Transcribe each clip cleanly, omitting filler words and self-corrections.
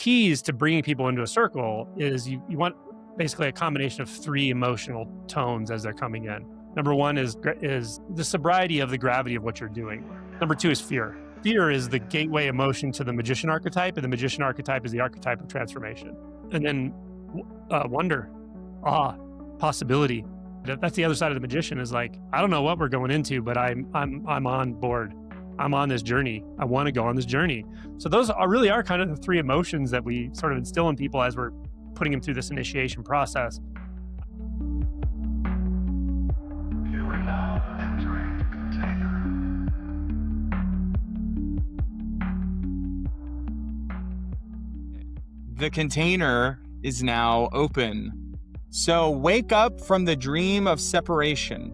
keys to bringing people into a circle is you want basically a combination of three emotional tones as they're coming in. Number one is the sobriety of the gravity of what you're doing. Number two is fear. Fear is the gateway emotion to the magician archetype, and the magician archetype is the archetype of transformation. And then wonder, awe, possibility. That's the other side of the magician. Is like, I don't know what we're going into, but I'm on board. I'm on this journey. I want to go on this journey. So those really are kind of the three emotions that we sort of instill in people as we're putting them through this initiation process. You are now entering the container. The container is now open. So wake up from the dream of separation.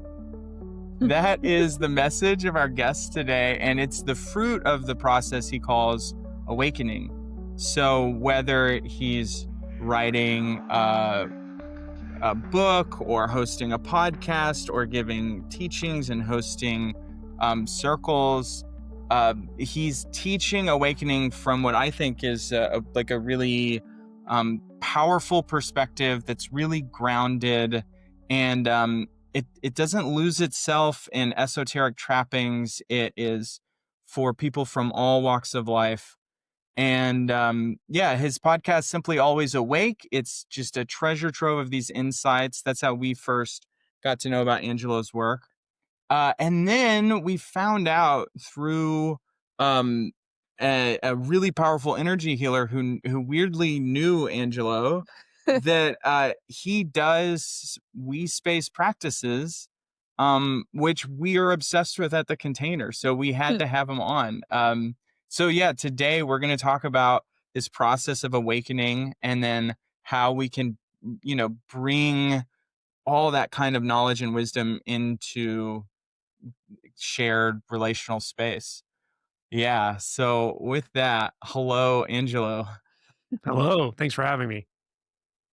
That is the message of our guest today, and it's the fruit of the process he calls awakening. So whether he's writing a book or hosting a podcast or giving teachings and hosting circles, he's teaching awakening from what I think is a really powerful perspective that's really grounded, and it doesn't lose itself in esoteric trappings. It is for people from all walks of life. And his podcast, Simply Always Awake, it's just a treasure trove of these insights. That's how we first got to know about Angelo's work. And then we found out through a really powerful energy healer who weirdly knew Angelo that he does we space practices, which we are obsessed with at the container. So we had to have him on. So today we're going to talk about this process of awakening and then how we can, bring all that kind of knowledge and wisdom into shared relational space. Yeah. So with that, hello, Angelo. Hello, thanks for having me.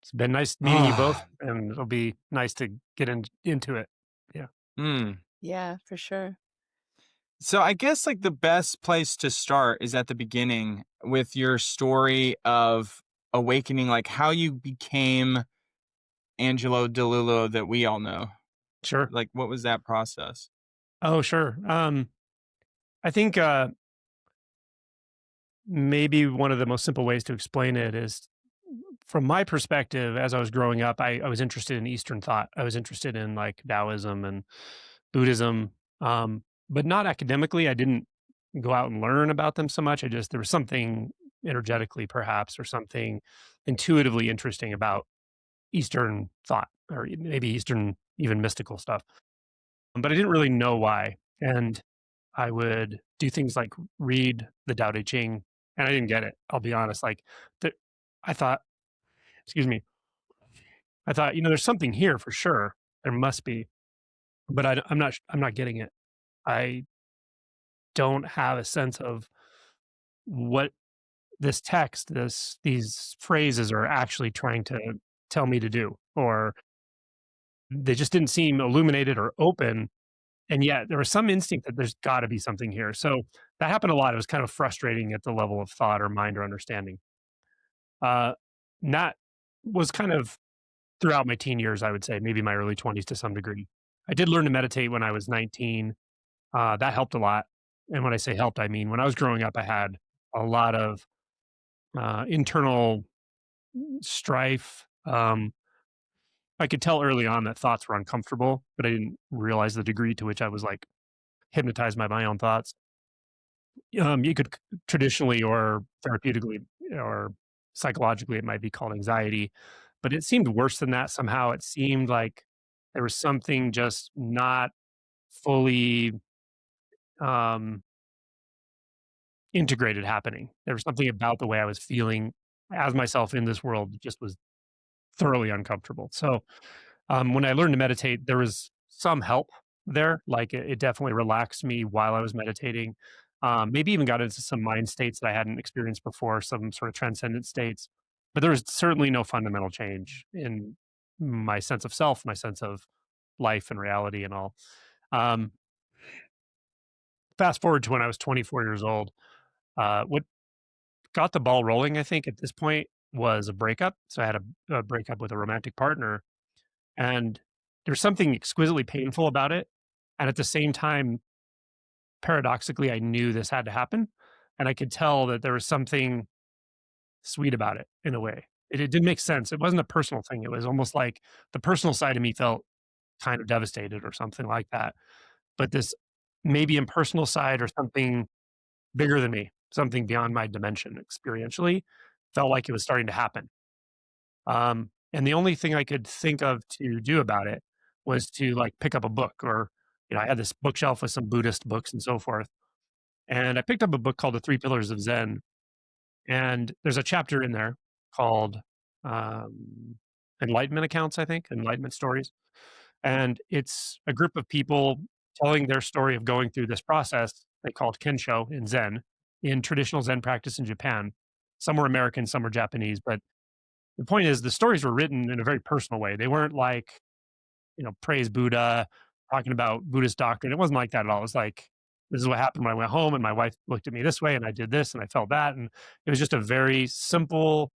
It's been nice meeting you both, and it'll be nice to get into it. Yeah. Yeah, for sure. So I guess the best place to start is at the beginning with your story of awakening, like how you became Angelo Dilullo that we all know. Sure. Like, what was that process? Oh, sure. I think maybe one of the most simple ways to explain it is, from my perspective, as I was growing up, I was interested in Eastern thought. I was interested in like Taoism and Buddhism, but not academically. I didn't go out and learn about them so much. There was something energetically, perhaps, or something intuitively interesting about Eastern thought, or maybe Eastern, even mystical stuff. But I didn't really know why. And I would do things like read the Tao Te Ching, and I didn't get it. I'll be honest. I thought, excuse me, there's something here for sure. There must be, but I'm not getting it. I don't have a sense of what this text, these phrases are actually trying to tell me to do, or they just didn't seem illuminated or open. And yet there was some instinct that there's got to be something here. So that happened a lot. It was kind of frustrating at the level of thought or mind or understanding. And that was kind of throughout my teen years, I would say, maybe my early 20s to some degree. I did learn to meditate when I was 19. That helped a lot. And when I say helped, I mean, when I was growing up, I had a lot of internal strife. I could tell early on that thoughts were uncomfortable, but I didn't realize the degree to which I was like hypnotized by my own thoughts. You could traditionally or therapeutically or psychologically, it might be called anxiety, but it seemed worse than that somehow. It seemed like there was something just not fully integrated happening. There was something about the way I was feeling as myself in this world that just was thoroughly uncomfortable. So when I learned to meditate, there was some help there. Like it definitely relaxed me while I was meditating. Maybe even got into some mind states that I hadn't experienced before, some sort of transcendent states. But there was certainly no fundamental change in my sense of self, my sense of life and reality and all. Um, Fast forward to when I was 24 years old. What got the ball rolling, I think, at this point was a breakup. So I had a breakup with a romantic partner, and there's something exquisitely painful about it. And at the same time, paradoxically, I knew this had to happen. And I could tell that there was something sweet about it in a way. It did make sense. It wasn't a personal thing. It was almost like the personal side of me felt kind of devastated or something like that. But this maybe impersonal side or something bigger than me, something beyond my dimension experientially, felt like it was starting to happen. And the only thing I could think of to do about it was to like pick up a book or, I had this bookshelf with some Buddhist books and so forth. And I picked up a book called The Three Pillars of Zen. And there's a chapter in there called um, Enlightenment Accounts, I think, Enlightenment Stories. And it's a group of people telling their story of going through this process they called Kensho in Zen, in traditional Zen practice in Japan. Some were American, some were Japanese, but the point is the stories were written in a very personal way. They weren't like, praise Buddha, talking about Buddhist doctrine. It wasn't like that at all. It was like, this is what happened when I went home and my wife looked at me this way and I did this and I felt that. And it was just a very simple,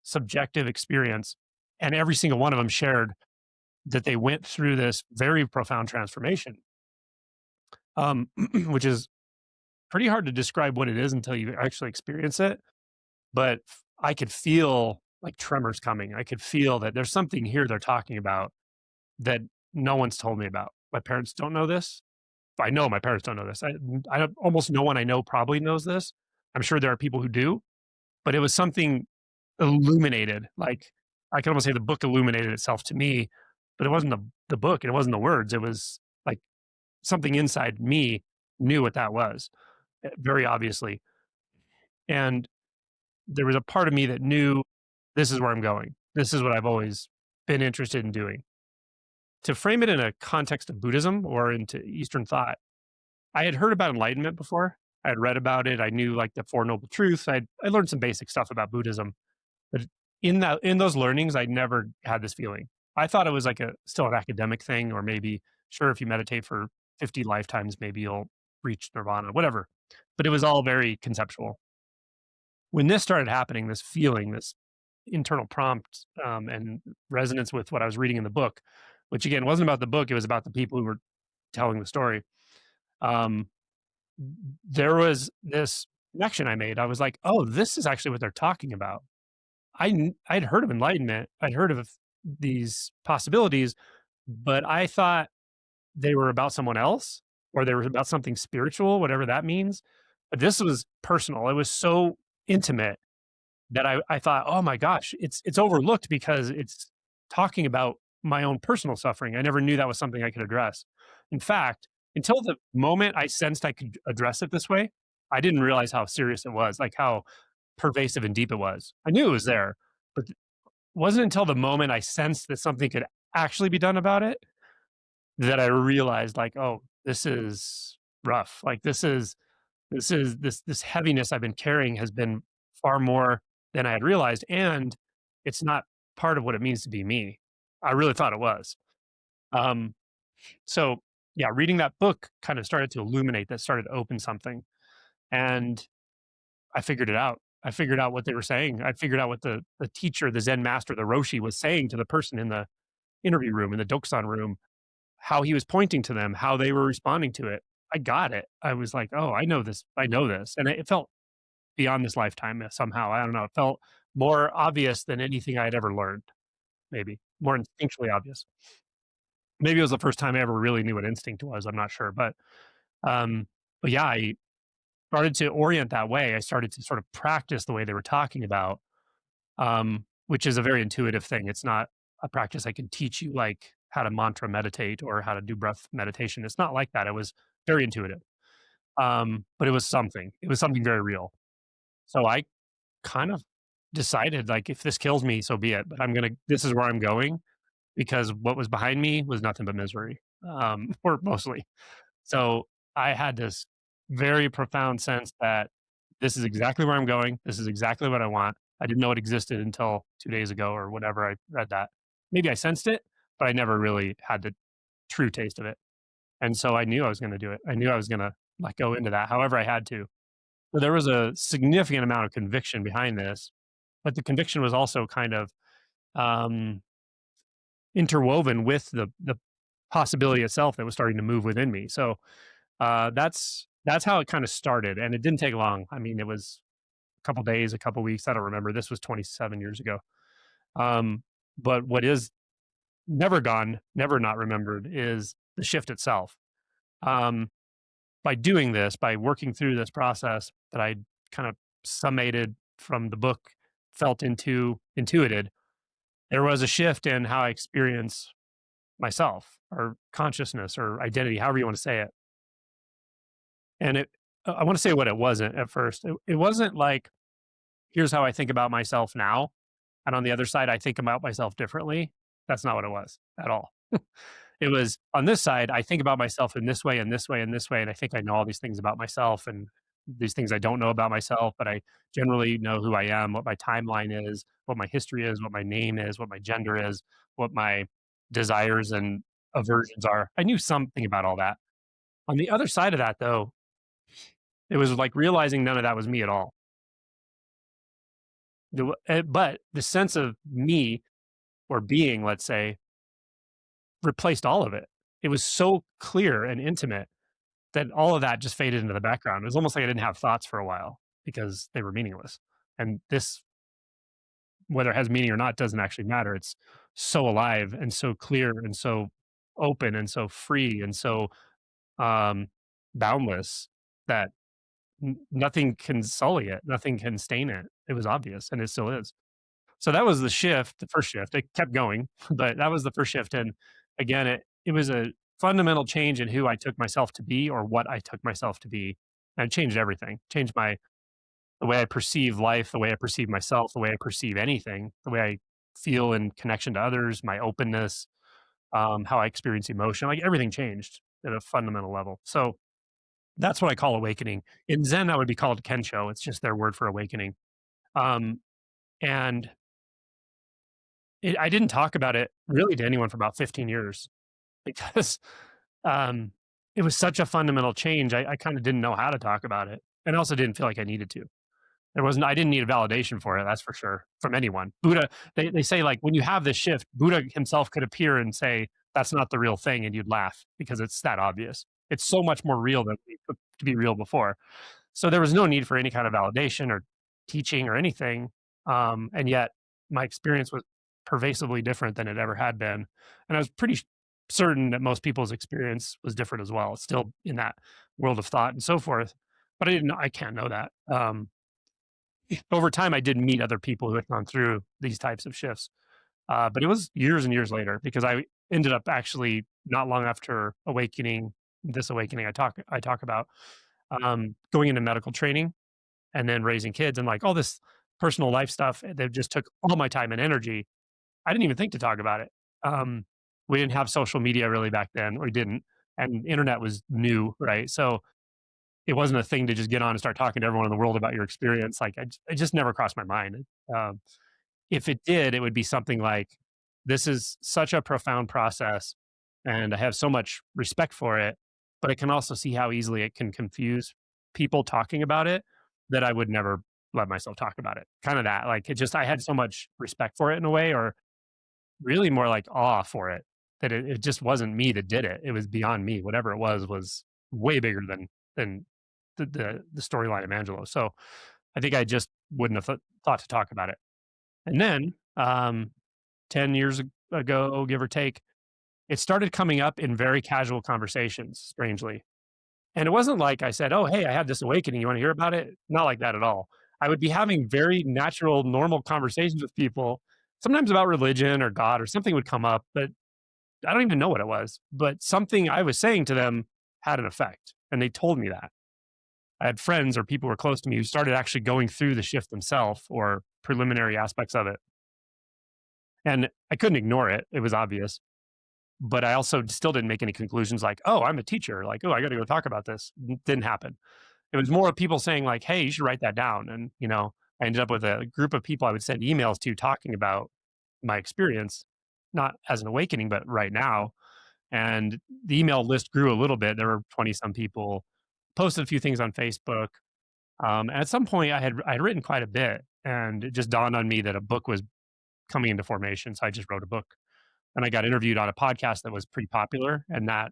subjective experience. And every single one of them shared that they went through this very profound transformation, which is pretty hard to describe what it is until you actually experience it. But I could feel like tremors coming. I could feel that there's something here they're talking about that no one's told me about. My parents don't know this. I know my parents don't know this. Almost no one I know probably knows this. I'm sure there are people who do, but it was something illuminated. Like I can almost say the book illuminated itself to me, but it wasn't the book. It wasn't the words. It was like something inside me knew what that was very obviously. And there was a part of me that knew this is where I'm going. This is what I've always been interested in doing. To frame it in a context of Buddhism or into Eastern thought, I had heard about enlightenment before. I had read about it. I knew like the Four Noble Truths. I learned some basic stuff about Buddhism, but in those learnings, I never had this feeling. I thought it was like a still an academic thing, or maybe sure if you meditate for 50 lifetimes, maybe you'll reach nirvana, whatever. But it was all very conceptual. When this started happening, this feeling, this internal prompt and resonance with what I was reading in the book, which again wasn't about the book, it was about the people who were telling the story. Um, there was this connection I made. I was like, "Oh, this is actually what they're talking about." I'd heard of enlightenment. I'd heard of these possibilities, but I thought they were about someone else or they were about something spiritual, whatever that means. But this was personal. It was so intimate that I thought, "Oh my gosh, it's overlooked because it's talking about my own personal suffering." I never knew that was something I could address. In fact, until the moment I sensed I could address it this way, I didn't realize how serious it was, like how pervasive and deep it was. I knew it was there, but it wasn't until the moment I sensed that something could actually be done about it that I realized like, "Oh, this is rough. Like this heaviness I've been carrying has been far more than I had realized, and it's not part of what it means to be me." I really thought it was. Um, so yeah, reading that book kind of started to illuminate that, started to open something, and I figured it out. I figured out what they were saying. I figured out what the teacher, the Zen master, the Roshi was saying to the person in the interview room, in the Dokusan room, how he was pointing to them, how they were responding to it. I got it. I was like, "Oh, I know this. I know this." And it felt beyond this lifetime somehow. I don't know. It felt more obvious than anything I had ever learned, maybe more instinctually obvious. Maybe it was the first time I ever really knew what instinct was. I'm not sure. But yeah, I started to orient that way. I started to sort of practice the way they were talking about, which is a very intuitive thing. It's not a practice I can teach you like how to mantra meditate or how to do breath meditation. It's not like that. It was very intuitive. But it was something. It was something very real. So I kind of decided like if this kills me, so be it. But this is where I'm going because what was behind me was nothing but misery. Or mostly. So I had this very profound sense that this is exactly where I'm going. This is exactly what I want. I didn't know it existed until 2 days ago or whenever I read that. Maybe I sensed it, but I never really had the true taste of it. And so I knew I was going to do it. I knew I was going to let go into that however I had to. So there was a significant amount of conviction behind this, but the conviction was also kind of um, interwoven with the possibility itself that was starting to move within me. So that's how it kind of started, and it didn't take long. I mean, it was a couple days, a couple weeks. I don't remember. This was 27 years ago. Um, but what is never gone, never not remembered, is the shift itself. Um, by doing this, by working through this process that I kind of summated from the book, felt into, intuited, there was a shift in how I experience myself or consciousness or identity, however you want to say it. And I want to say what it wasn't at first. It wasn't like, here's how I think about myself now. And on the other side, I think about myself differently. That's not what it was at all. It was on this side, I think about myself in this way and this way and this way. And I think I know all these things about myself and these things I don't know about myself, but I generally know who I am, what my timeline is, what my history is, what my name is, what my gender is, what my desires and aversions are. I knew something about all that. On the other side of that, though, it was like realizing none of that was me at all. But the sense of me or being, let's say, replaced all of it. It was so clear and intimate that all of that just faded into the background. It was almost like I didn't have thoughts for a while because they were meaningless. And this, whether it has meaning or not, doesn't actually matter. It's so alive and so clear and so open and so free and so um, boundless that nothing can sully it, nothing can stain it. It was obvious, and it still is. So that was the shift, the first shift. It kept going, but that was the first shift. And again, it was a fundamental change in who I took myself to be or what I took myself to be. And it changed everything. Changed my the way I perceive life, the way I perceive myself, the way I perceive anything, the way I feel in connection to others, my openness, how I experience emotion. Like everything changed at a fundamental level. So that's what I call awakening. In Zen, that would be called kensho. It's just their word for awakening. Um, and I didn't talk about it really to anyone for about 15 years because um, it was such a fundamental change. I kind of didn't know how to talk about it, and also didn't feel like I needed to. I didn't need a validation for it. That's for sure from anyone. Buddha, they say like when you have this shift, Buddha himself could appear and say that's not the real thing, and you'd laugh because it's that obvious. It's so much more real than it took to be real before. So there was no need for any kind of validation or teaching or anything. And yet my experience was pervasively different than it ever had been. And I was pretty certain that most people's experience was different as well, still in that world of thought and so forth. But I can't know that. Over time, I did meet other people who had gone through these types of shifts. But it was years and years later because I ended up actually not long after this awakening I talk about, going into medical training and then raising kids and like all this personal life stuff that just took all my time and energy. I didn't even think to talk about it. Um, we didn't have social media really back then, or we didn't, and internet was new, right? So it wasn't a thing to just get on and start talking to everyone in the world about your experience. Like it just never crossed my mind. Um, if it did, it would be something like, this is such a profound process, and I have so much respect for it, but I can also see how easily it can confuse people talking about it that I would never let myself talk about it. Kind of that. Like it just I had so much respect for it in a way, or really more like awe for it, that it just wasn't me that did it. It was beyond me. Whatever it was way bigger than the storyline of Angelo. So I think I just wouldn't have thought to talk about it. And then 10 years ago, give or take, it started coming up in very casual conversations, strangely. And it wasn't like I said, "Oh, hey, I had this awakening. You want to hear about it?" Not like that at all. I would be having very natural, normal conversations with people, sometimes about religion or God or something would come up, but I don't even know what it was. But something I was saying to them had an effect, and they told me that. I had friends or people who were close to me who started actually going through the shift themselves or preliminary aspects of it. And I couldn't ignore it. It was obvious. But I also still didn't make any conclusions like, "Oh, I'm a teacher." Like, "Oh, I got to go talk about this." Didn't happen. It was more of people saying like, "Hey, you should write that down." And, I ended up with a group of people I would send emails to talking about my experience, not as an awakening, but right now. And the email list grew a little bit. There were 20 some people, posted a few things on Facebook. And at some point, I had written quite a bit, and it just dawned on me that a book was coming into formation. So I just wrote a book, and I got interviewed on a podcast that was pretty popular, and that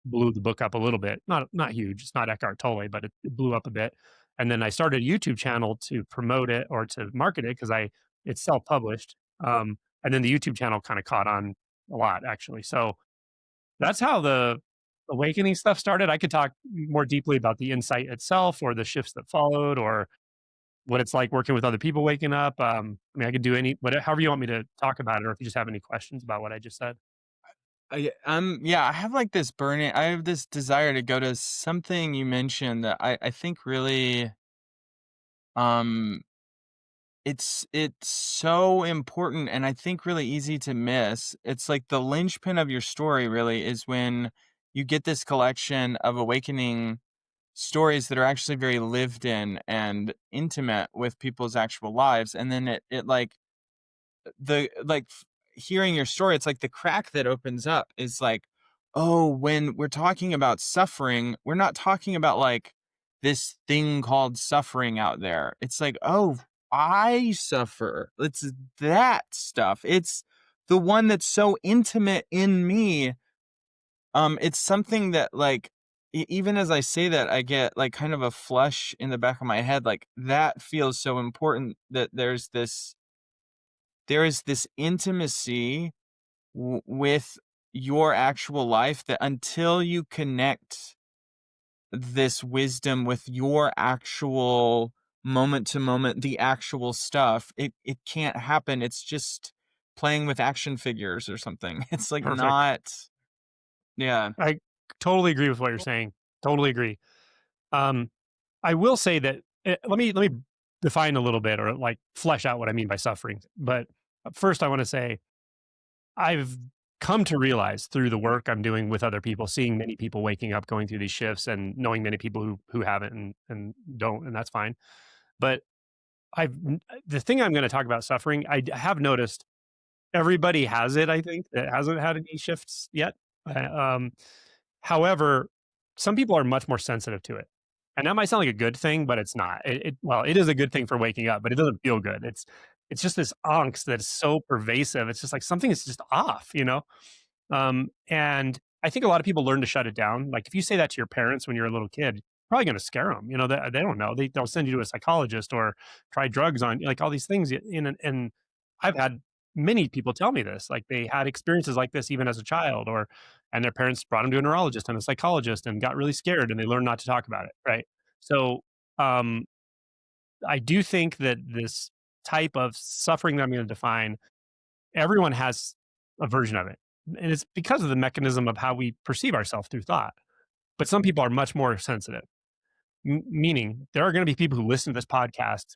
blew the book up a little bit. Not huge. It's not Eckhart Tolle, but it blew up a bit. And then I started a YouTube channel to promote it or to market it because I it's self published. And then the YouTube channel kind of caught on a lot actually. So that's how the awakening stuff started. I could talk more deeply about the insight itself or the shifts that followed or what it's like working with other people waking up. I mean, I could do however you want me to talk about it, or if you just have any questions about what I just said. Yeah, I have like this burning, I have this desire to go to something you mentioned that I think really, um, it's so important and I think really easy to miss. It's like the linchpin of your story really is when you get this collection of awakening stories that are actually very lived in and intimate with people's actual lives. And then it like hearing your story, it's like the crack that opens up is like, oh, when we're talking about suffering, we're not talking about like this thing called suffering out there. It's like, oh, I suffer. It's that stuff. It's the one that's so intimate in me. It's something that like even as I say that, I get like kind of a flush in the back of my head. Like that feels so important that there is this intimacy with your actual life that until you connect this wisdom with your actual moment to moment, the actual stuff, it can't happen. It's just playing with action figures or something. It's like Perfect. not, yeah. I totally agree with what you're saying. Totally agree. Um, I will say that let me define a little bit or like flesh out what I mean by suffering. But first, I want to say I've come to realize through the work I'm doing with other people, seeing many people waking up, going through these shifts, and knowing many people who haven't and don't, and that's fine. But the thing I'm going to talk about suffering, have noticed everybody has it. I think that hasn't had any shifts yet. Um, However, some people are much more sensitive to it. And that might sound like a good thing, but it's not. Well, it is a good thing for waking up, but it doesn't feel good. It's just this angst that's so pervasive. It's just like something is just off. And I think a lot of people learn to shut it down. Like if you say that to your parents when you're a little kid, probably going to scare them. They don't know. They'll send you to a psychologist or try drugs on like all these things. And I've had many people tell me this, like they had experiences like this even as a child, and their parents brought them to a neurologist and a psychologist and got really scared and they learned not to talk about it. Right. So, um, I do think that this type of suffering that I'm going to define, everyone has a version of it. And it's because of the mechanism of how we perceive ourselves through thought. But some people are much more sensitive, meaning there are going to be people who listen to this podcast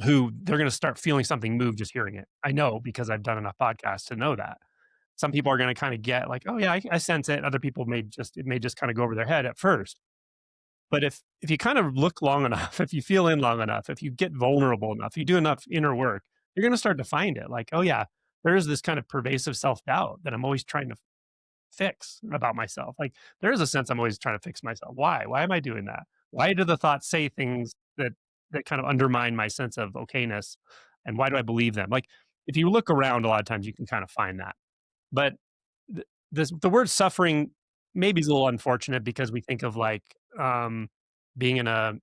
who they're going to start feeling something move just hearing it. I know because I've done enough podcasts to know that. Some people are going to kind of get like, oh yeah, I sense it. Other people it may just kind of go over their head at first. But if you kind of look long enough, if you feel in long enough, if you get vulnerable enough, if you do enough inner work, you're going to start to find it. Like, oh yeah, there is this kind of pervasive self doubt that I'm always trying to fix about myself. Like there is a sense I'm always trying to fix myself. Why? Why am I doing that? Why do the thoughts say things that kind of undermine my sense of okayness? And why do I believe them? Like if you look around, a lot of times you can kind of find that. But the word suffering maybe is a little unfortunate because we think of like being in a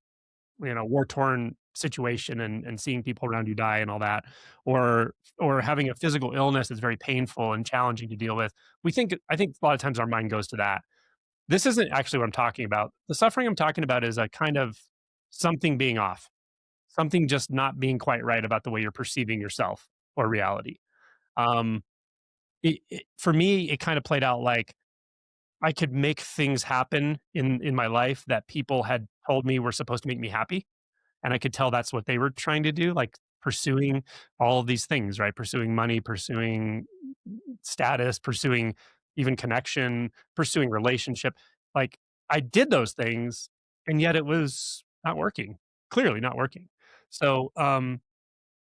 war torn situation and seeing people around you die and all that, or having a physical illness that's very painful and challenging to deal with. I think a lot of times our mind goes to that. This isn't actually what I'm talking about. The suffering I'm talking about is a kind of something being off, something just not being quite right about the way you're perceiving yourself or reality. Um, for me, it kind of played out like I could make things happen in my life that people had told me were supposed to make me happy, and I could tell that's what they were trying to do, like pursuing all of these things, right? Pursuing money, pursuing status, pursuing even connection, pursuing relationship. Like I did those things, and yet it was not working. Clearly not working. So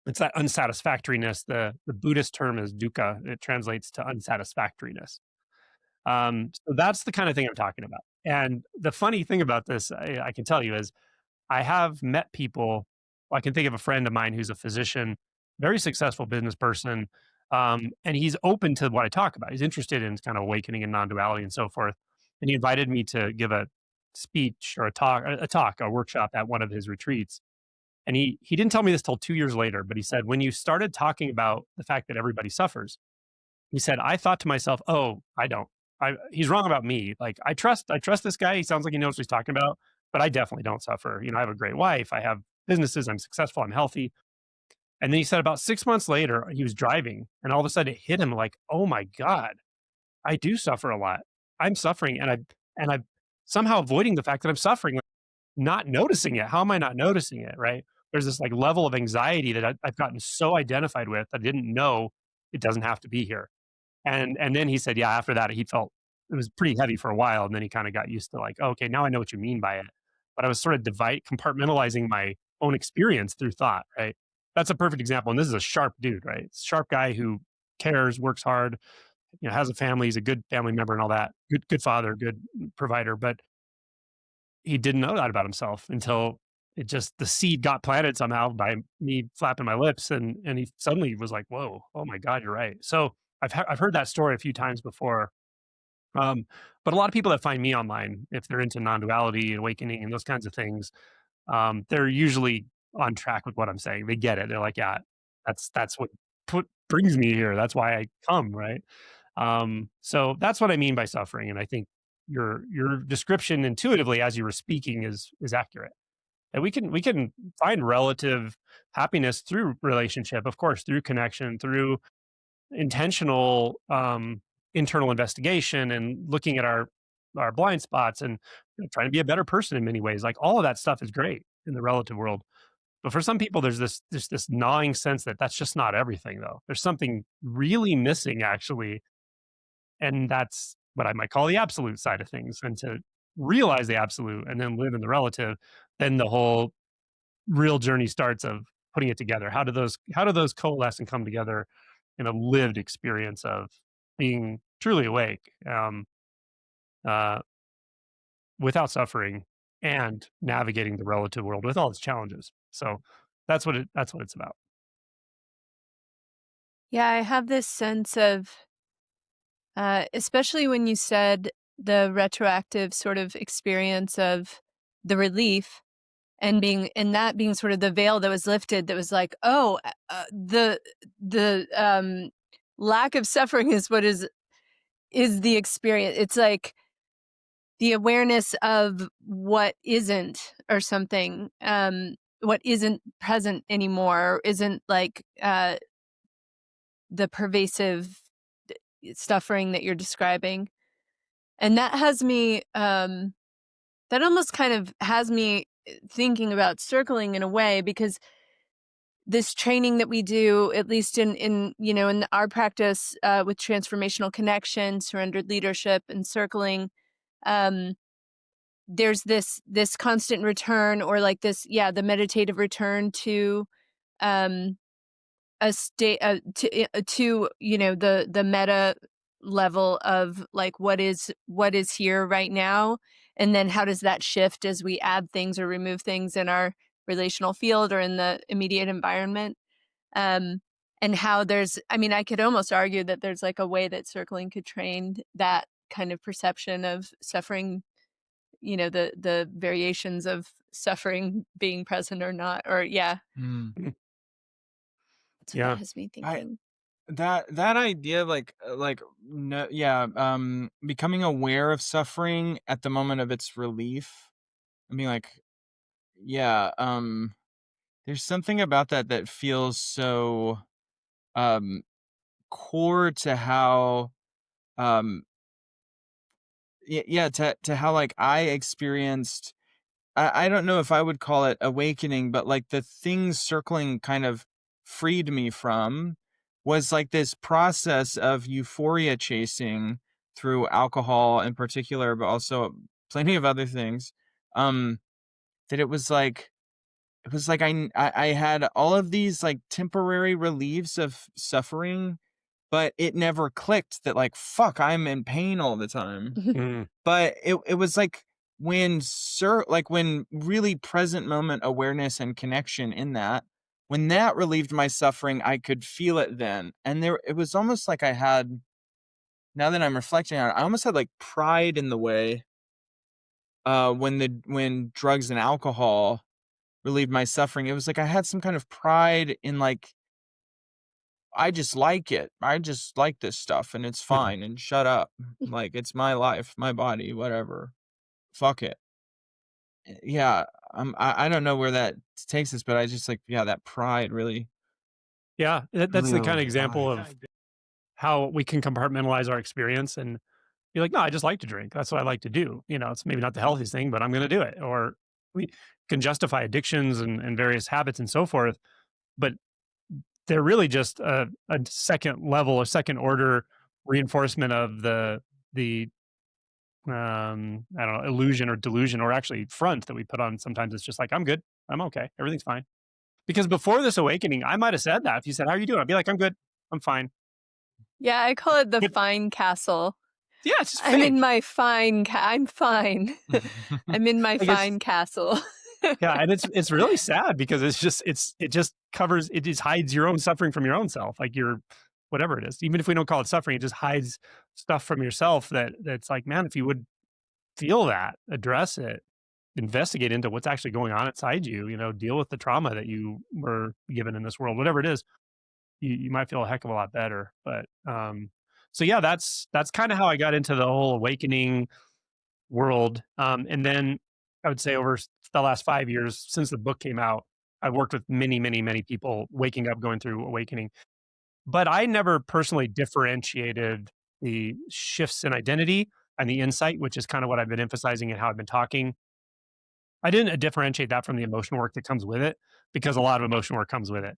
it's that unsatisfactoriness. The Buddhist term is dukkha. It translates to unsatisfactoriness. So that's the kind of thing I'm talking about. And the funny thing about this, I can tell you, is I have met people. I can think of a friend of mine who's a physician, very successful business person, and he's open to what I talk about. He's interested in kind of awakening and non-duality and so forth. And he invited me to give a speech or a workshop at one of his retreats. And he didn't tell me this till 2 years later, but he said, when you started talking about the fact that everybody suffers, he said, I thought to myself, oh, I don't. He's wrong about me. Like I trust this guy. He sounds like he knows what he's talking about, but I definitely don't suffer. I have a great wife. I have businesses. I'm successful. I'm healthy. And then he said about 6 months later, he was driving, and all of a sudden it hit him like, oh my God, I do suffer a lot. I'm suffering, and I'm somehow avoiding the fact that I'm suffering, like, not noticing it. How am I not noticing it? Right? There's this like level of anxiety that I've gotten so identified with that I didn't know it doesn't have to be here. And then he said, yeah, after that, he felt it was pretty heavy for a while, and then he kinda got used to like, "Oh, okay, now I know what you mean by it." But I was sort of compartmentalizing my own experience through thought, right? That's a perfect example, and this is a sharp dude, right? Sharp guy who cares, works hard, has a family, he's a good family member and all that. Good father, good provider, but he didn't know that about himself until the seed got planted somehow by me flapping my lips, and he suddenly was like, "Whoa, oh my god, you're right." So I've heard that story a few times before. um, but a lot of people that find me online, if they're into non-duality and awakening and those kinds of things, they're usually on track with what I'm saying. They get it. They're like, yeah, that's what brings me here. That's why I come, right? So that's what I mean by suffering. And I think your description intuitively as you were speaking is accurate. And we can find relative happiness through relationship, of course, through connection, through intentional internal investigation and looking at our blind spots and trying to be a better person in many ways. Like all of that stuff is great in the relative world. But for some people, there's this gnawing sense that that's just not everything, though. There's something really missing, actually, and that's what I might call the absolute side of things. And to realize the absolute and then live in the relative, then the whole real journey starts of putting it together. How do those coalesce and come together in a lived experience of being truly awake, uh, without suffering and navigating the relative world with all its challenges. So that's what it's about. Yeah, I have this sense of, especially when you said the retroactive sort of experience of the relief and that being sort of the veil that was lifted, that was like, oh, the lack of suffering is what is the experience. It's like the awareness of what isn't or something, what isn't present anymore, isn't like the pervasive suffering that you're describing. And that has me, that almost kind of has me thinking about circling in a way, because this training that we do, at least in our practice with transformational connection, surrendered leadership, and circling, um, there's this constant return, or like this, yeah, the meditative return to um, a state, to the meta level of like what is here right now, and then how does that shift as we add things or remove things in our relational field or in the immediate environment. um and how there's, I mean, I could almost argue that there's like a way that circling could train that kind of perception of suffering, the variations of suffering being present or not, or yeah, Mm. Mm, that's what that yeah. has me I thinking. that idea, like no, yeah, becoming aware of suffering at the moment of its relief. I mean, like, yeah, there's something about that feels so um core to how yeah, to how like I experienced. I don't know if I would call it awakening, but like the things circling kind of freed me from was like this process of euphoria chasing through alcohol in particular, but also plenty of other things. Um, that it was like I had all of these like temporary reliefs of suffering, but it never clicked that like fuck, I'm in pain all the time. Mm, But it was like when really present moment awareness and connection in that, when that relieved my suffering, I could feel it then. And it was almost like I had, now that I'm reflecting on it, I almost had like pride in the way, when drugs and alcohol relieved my suffering. It was like I had some kind of pride in, like, I just like it. I just like this stuff and it's Yeah. fine, and shut up. Like, it's my life, my body, whatever. Fuck it. Yeah, I don't know where that takes us, but I just like, yeah, that pride really, Yeah, that's really the kind of example arrived. of how we can compartmentalize our experience and be like, "No, I just like to drink. That's what I like to do." You know, it's maybe not the healthiest thing, but I'm gonna do it. Or we can justify addictions and various habits and so forth, but they're really just a second level or second order reinforcement of the I don't know, illusion or delusion or actually front that we put on. Sometimes it's just like, I'm good. I'm okay. Everything's fine. Because before this awakening, I might have said that. If you said, "How are you doing?" I'd be like, "I'm good. I'm fine." Yeah, I call it the But fine castle. yeah, it's just I'm in fake. my I'm fine. I'm in my Like it's fine castle. yeah, and it's really sad because it just covers it just hides your own suffering from your own self. Like your whatever it is. Even if we don't call it suffering, it just hides stuff from yourself that's like, man, if you would feel that, address it, investigate into what's actually going on inside you, deal with the trauma that you were given in this world, whatever it is, you might feel a heck of a lot better. But so yeah, that's kind of how I got into the whole awakening world. And then I would say over the last 5 years since the book came out, I've worked with many, many, many people waking up, going through awakening. But I never personally differentiated the shifts in identity and the insight, which is kind of what I've been emphasizing and how I've been talking. I didn't differentiate that from the emotional work that comes with it because a lot of emotional work comes with it.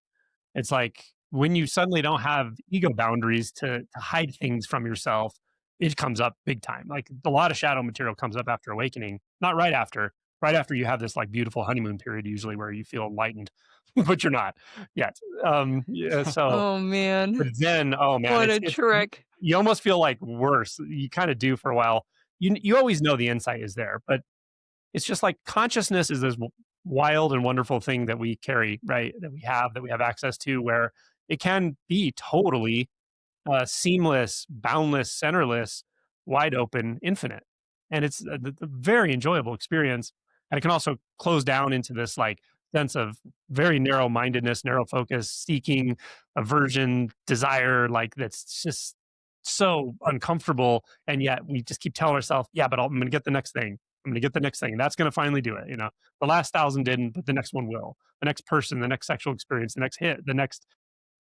It's like when you suddenly don't have ego boundaries to hide things from yourself, it comes up big time. Like a lot of shadow material comes up after awakening, not right after. Right after you have this like beautiful honeymoon period, usually where you feel enlightened, but you're not yet. Yeah, so Oh man, but then, oh man, what a it's trick. you almost feel like worse. You kind of do for a while. You always know the insight is there, but it's just like consciousness is this wild and wonderful thing that we carry, right? That we have access to, where it can be totally seamless, boundless, centerless, wide open, infinite, and it's a very enjoyable experience. And it can also close down into this like sense of very narrow mindedness, narrow focus, seeking, aversion, desire, like that's just so uncomfortable. And yet we just keep telling ourselves, "Yeah, but I'm going to get the next thing. I'm going to get the next thing, and that's going to finally do it." The last thousand didn't, but the next one will. The next person, the next sexual experience, the next hit, the next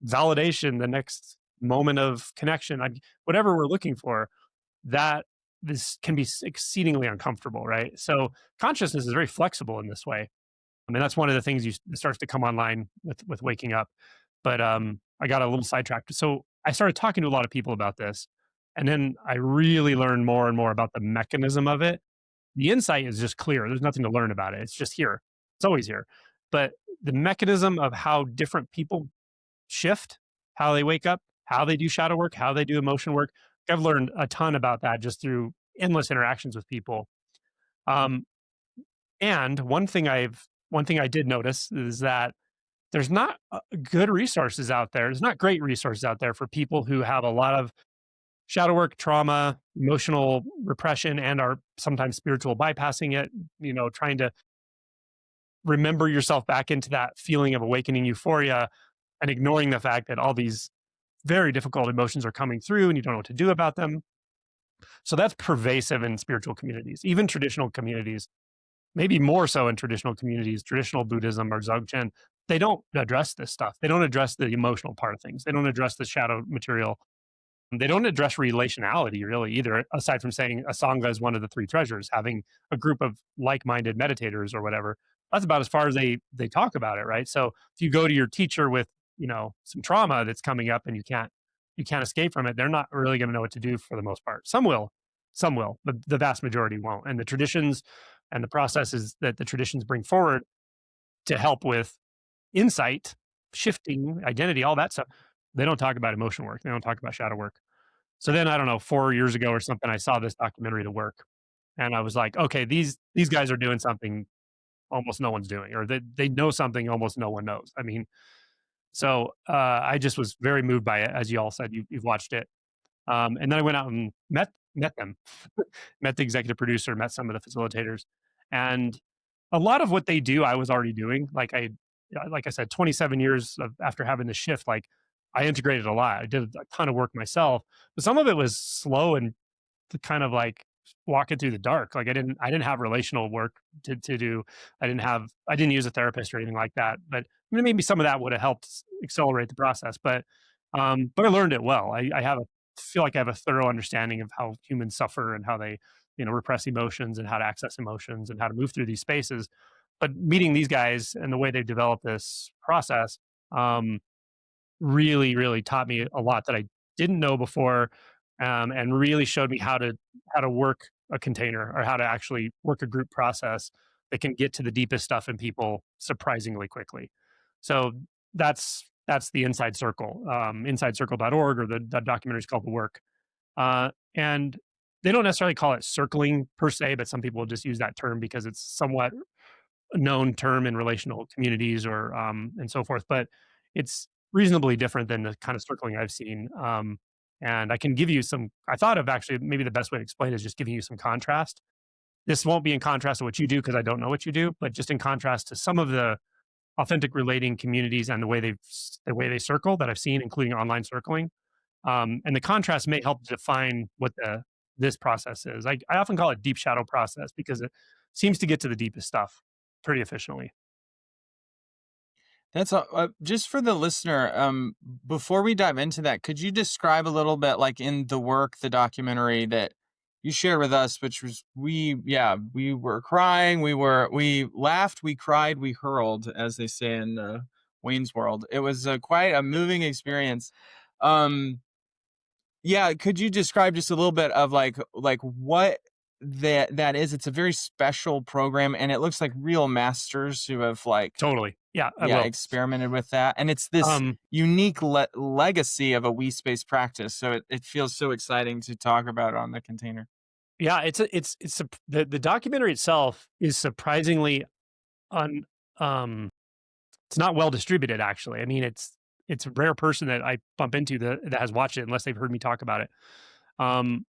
validation, the next moment of connection, whatever we're looking for, that this can be exceedingly uncomfortable, right? So consciousness is very flexible in this way. I mean, that's one of the things that starts to come online with waking up. But I got a little sidetracked. So I started talking to a lot of people about this, and then I really learned more and more about the mechanism of it. The insight is just clear. There's nothing to learn about it. It's just here. It's always here. But the mechanism of how different people shift, how they wake up, how they do shadow work, how they do emotion work. I've learned a ton about that just through endless interactions with people. Um, and one thing I did notice is that there's not good resources out there. There's not great resources out there for people who have a lot of shadow work, trauma, emotional repression, and are sometimes spiritual bypassing it. Trying to remember yourself back into that feeling of awakening euphoria and ignoring the fact that all these very difficult emotions are coming through and you don't know what to do about them. So that's pervasive in spiritual communities, even traditional communities, maybe more so in traditional communities, traditional Buddhism or Dzogchen. They don't address this stuff. They don't address the emotional part of things. They don't address the shadow material. They don't address relationality really either, aside from saying a sangha is one of the three treasures, having a group of like-minded meditators or whatever. That's about as far as they talk about it, right? So if you go to your teacher with, some trauma that's coming up and you can't escape from it, they're not really going to know what to do for the most part. Some will, but the vast majority won't. And the traditions and the processes that the traditions bring forward to help with insight, shifting identity, all that stuff, they don't talk about emotion work. They don't talk about shadow work. So then I don't know, 4 years ago or something, I saw this documentary, The Work, And I was like, okay, these guys are doing something almost no one's doing, or they know something almost no one knows. I mean, so I just was very moved by it, as you all said. You've watched it, and then I went out and met them, met the executive producer, met some of the facilitators, and a lot of what they do, I was already doing. Like I said, 27 years after having the shift, like I integrated a lot. I did a ton of work myself, but some of it was slow and to kind of like walking through the dark. Like I didn't have relational work to do. I didn't use a therapist or anything like that. But I mean, maybe some of that would have helped accelerate the process. But I learned it well. Feel like I have a thorough understanding of how humans suffer and how they, repress emotions and how to access emotions and how to move through these spaces. But meeting these guys and the way they've developed this process, um, really, really taught me a lot that I didn't know before, and really showed me how to work a container or how to actually work a group process that can get to the deepest stuff in people surprisingly quickly. So that's the Inside Circle, insidecircle.org, or the documentary is called The Work. And they don't necessarily call it circling per se, but some people just use that term because it's somewhat known term in relational communities or and so forth, but it's reasonably different than the kind of circling I've seen. And I can give you some. I thought of actually maybe the best way to explain it is just giving you some contrast. This won't be in contrast to what you do because I don't know what you do, but just in contrast to some of the authentic relating communities and the way they circle that I've seen, including online circling. And the contrast may help define what this process is. I often call it deep shadow process because it seems to get to the deepest stuff pretty efficiently. That's just for the listener. Before we dive into that, could you describe a little bit, like in the work, the documentary that you shared with us, which was we were crying, we laughed, we cried, we hurled, as they say in Wayne's World. It was quite a moving experience. Um, yeah, could you describe just a little bit of like what that is? It's a very special program, and it looks like real masters who have Totally. Yeah, I yeah, will. experimented with that. And it's this Um, unique legacy of a we space practice. So it feels so exciting to talk about on the container. yeah, the documentary itself is surprisingly un it's not well distributed actually. I mean, it's a rare person that I bump into that has watched it unless they've heard me talk about it. Um,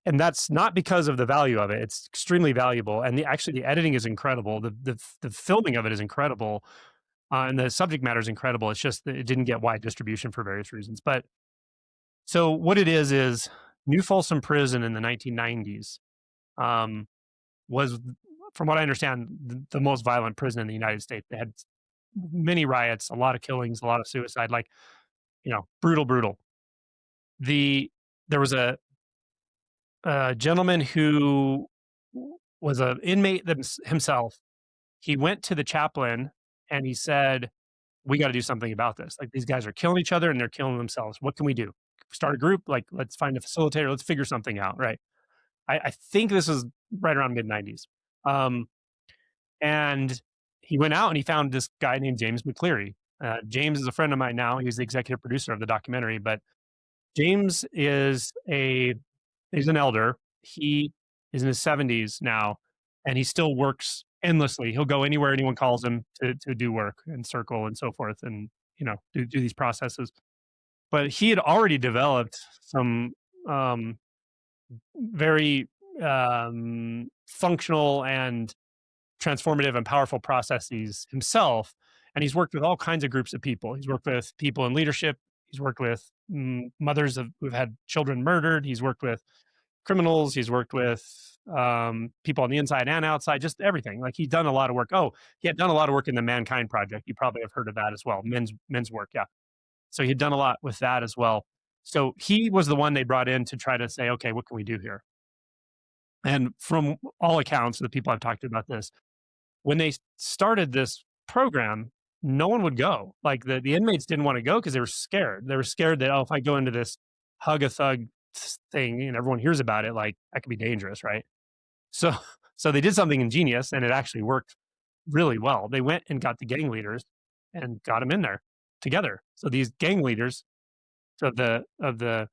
and that's not because of the value of it. It's extremely valuable, and the editing is incredible. The filming of it is incredible, and the subject matter is incredible. It's just that it didn't get wide distribution for various reasons. But so what it is New Folsom Prison in the 1990s um, was, from what I understand, the most violent prison in the United States. They had many riots, a lot of killings, a lot of suicide, like brutal, brutal. There was a gentleman who was an inmate himself. He went to the chaplain and he said, "We got to do something about this. Like these guys are killing each other and they're killing themselves. What can we do? Start a group? Like let's find a facilitator. Let's figure something out." Right. I think this was right around mid 90s. Um, and he went out and he found this guy named James McCleary. James is a friend of mine now. He's the executive producer of the documentary, but James he's an elder. He is in his 70s now, and he still works endlessly. He'll go anywhere anyone calls him to do work and circle and so forth, and do these processes. But he had already developed some um, very functional and transformative and powerful processes himself. And he's worked with all kinds of groups of people. He's worked with people in leadership. He's worked with mothers who've had children murdered. He's worked with criminals. He's worked with people on the inside and outside, just everything. Like he's done a lot of work. Oh, he had done a lot of work in the Mankind Project. You probably have heard of that as well. Men's work. Yeah. So he had done a lot with that as well. So he was the one they brought in to try to say, okay, what can we do here? And from all accounts, the people I've talked to about this, when they started this program, no one would go. Like the inmates didn't want to go because they were scared. They were scared that, oh, if I go into this hug a thug thing and everyone hears about it, like that could be dangerous, right? So so they did something ingenious and it actually worked really well. They went and got the gang leaders and got them in there together. So these gang leaders of the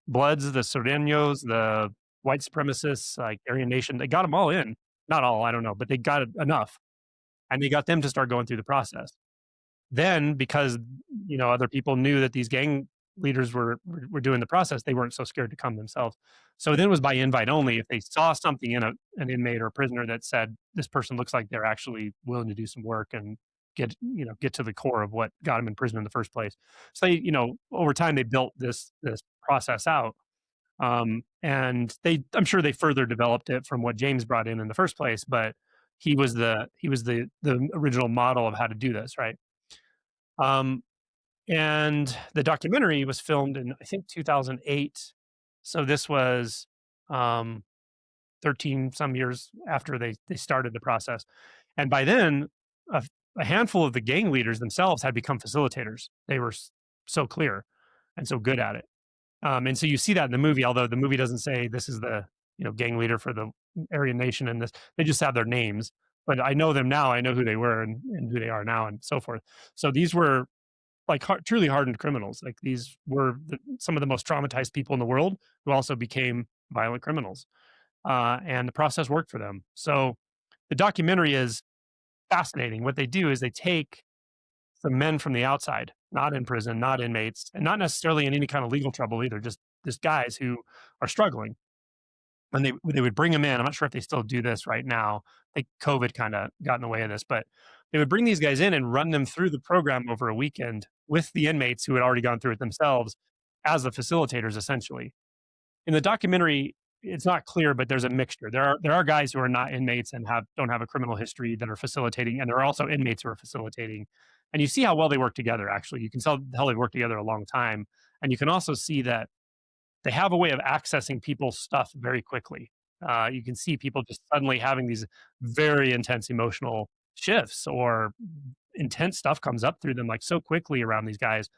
Bloods, the Serranos, the white supremacists, like Aryan Nation. They got them all in. Not all, I don't know, but they got enough, and they got them to start going through the process. Then, because other people knew that these gang leaders were doing the process, they weren't so scared to come themselves. So then it was by invite only. If they saw something in an inmate or a prisoner that said this person looks like they're actually willing to do some work and get to the core of what got them in prison in the first place. So over time they built this process out, and I'm sure they further developed it from what James brought in the first place, but he was the original model of how to do this, right? Um, and the documentary was filmed in, I think, 2008. So this was, um, 13 some years after they started the process. And by then, a handful of the gang leaders themselves had become facilitators. They were so clear and so good at it. And so you see that in the movie, although the movie doesn't say this is the gang leader for the Aryan Nation, and this they just have their names. But I know them now. I know who they were and who they are now, and so forth. So these were like truly hardened criminals. Like these were some of the most traumatized people in the world who also became violent criminals, and the process worked for them. So the documentary is fascinating. What they do is they take some men from the outside, not in prison, not inmates, and not necessarily in any kind of legal trouble either, just guys who are struggling. And they would bring them in. I'm not sure if they still do this right now. I think COVID kind of got in the way of this, but they would bring these guys in and run them through the program over a weekend with the inmates who had already gone through it themselves as the facilitators, essentially. In the documentary, it's not clear, but there's a mixture. There are guys who are not inmates and don't have a criminal history that are facilitating, and there are also inmates who are facilitating. And you see how well they work together. Actually, you can tell how they work together a long time, and you can also see that they have a way of accessing people's stuff very quickly. You can see people just suddenly having these very intense emotional shifts, or intense stuff comes up through them like so quickly around these guys.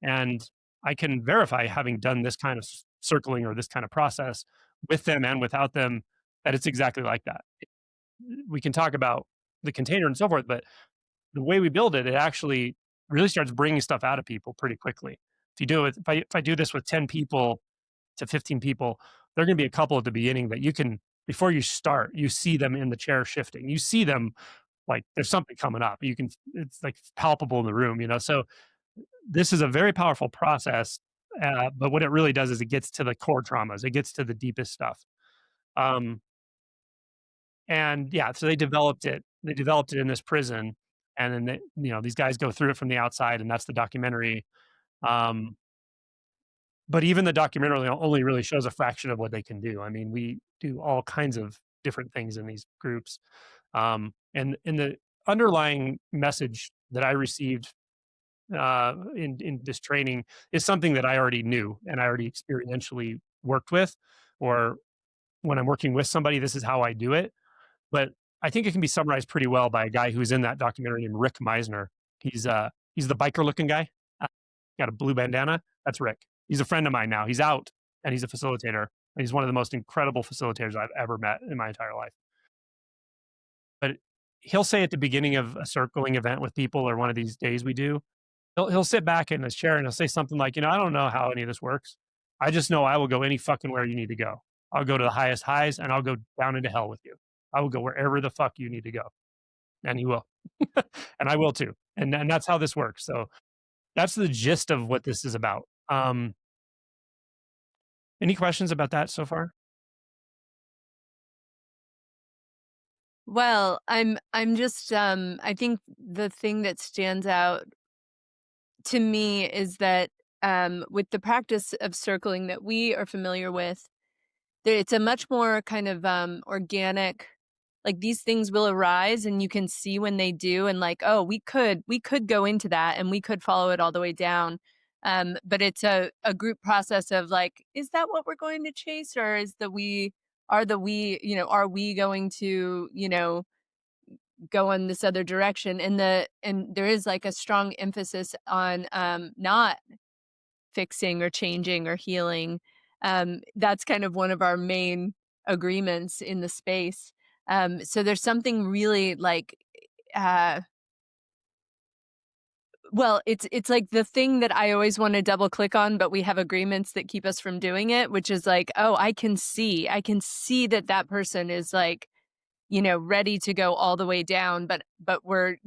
And I can verify, having done this kind of circling or this kind of process with them and without them, that it's exactly like that. We can talk about the container and so forth, but the way we build it, it actually really starts bringing stuff out of people pretty quickly. If I do this with 10 people to 15 people, there are going to be a couple at the beginning that you can, before you start, you see them in the chair shifting. You see them like there's something coming up. It's like palpable in the room. So this is a very powerful process. But what it really does is it gets to the core traumas. It gets to the deepest stuff. Um, and yeah, so they developed it. They developed it in this prison, and then these guys go through it from the outside, and that's the documentary. Um, but even the documentary only really shows a fraction of what they can do. I mean, we do all kinds of different things in these groups, and the underlying message that I received in this training is something that I already knew and I already experientially worked with, or when I'm working with somebody, this is how I do it. But I think it can be summarized pretty well by a guy who's in that documentary named Rick Meisner. He's the biker looking guy, uh, got a blue bandana. That's Rick. He's a friend of mine now. He's out and he's a facilitator. And he's one of the most incredible facilitators I've ever met in my entire life. But he'll say at the beginning of a circling event with people, or one of these days we do, he'll sit back in his chair and he'll say something like, I don't know how any of this works. I just know I will go any fucking where you need to go. I'll go to the highest highs and I'll go down into hell with you. I will go wherever the fuck you need to go. And he will. And I will too. And that's how this works. So that's the gist of what this is about. Any questions about that so far? Well, I'm just I think the thing that stands out to me is that with the practice of circling that we are familiar with, it's a much more kind of organic, like these things will arise and you can see when they do, and like, oh, we could go into that and we could follow it all the way down. But it's a group process of like, is that what we're going to chase, or are we going to, go in this other direction? And there is like a strong emphasis on not fixing or changing or healing. That's kind of one of our main agreements in the space. So there's something really like uh Well, it's like the thing that I always wanna double click on, but we have agreements that keep us from doing it, which is like, "Oh, I can see that that person is, like, ready to go all the way down, but we're,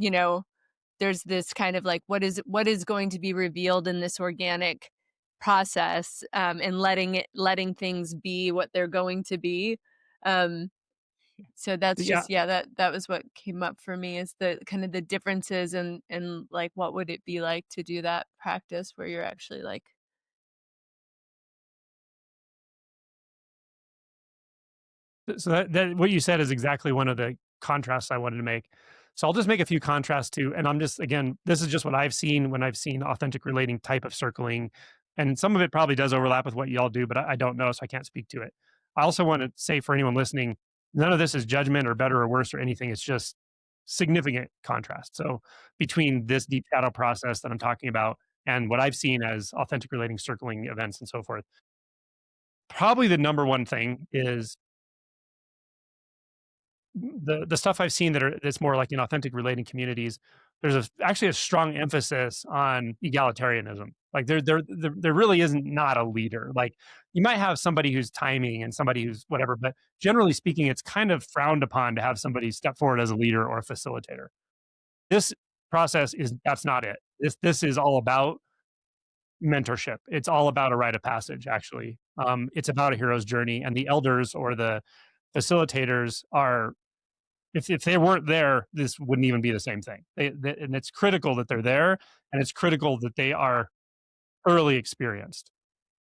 there's this kind of like what is going to be revealed in this organic process, and letting things be what they're going to be." Um, so that's Yeah. just yeah, that was what came up for me is the kind of the differences and like what would it be like to do that practice where you're actually like So that what you said is exactly one of the contrasts I wanted to make. So I'll just make a few contrasts too, and I'm just again, this is just what I've seen when I've seen authentic relating type of circling, and some of it probably does overlap with what y'all do, but I don't know, so I can't speak to it. I also want to say for anyone listening, none of this is judgment or better or worse or anything. It's just significant contrast. So between this deep shadow process that I'm talking about and what I've seen as authentic relating circling events and so forth, probably the number one thing is the stuff I've seen that's more like in authentic relating communities, there's actually a strong emphasis on egalitarianism. Like there really isn't not a leader. Like you might have somebody who's timing and somebody who's whatever, but generally speaking, it's kind of frowned upon to have somebody step forward as a leader or a facilitator. This process is that's not it. This is all about mentorship. It's all about a rite of passage, actually. It's about a hero's journey, and the elders or the facilitators are if they weren't there, this wouldn't even be the same thing. And it's critical that they're there, and it's critical that they are early experienced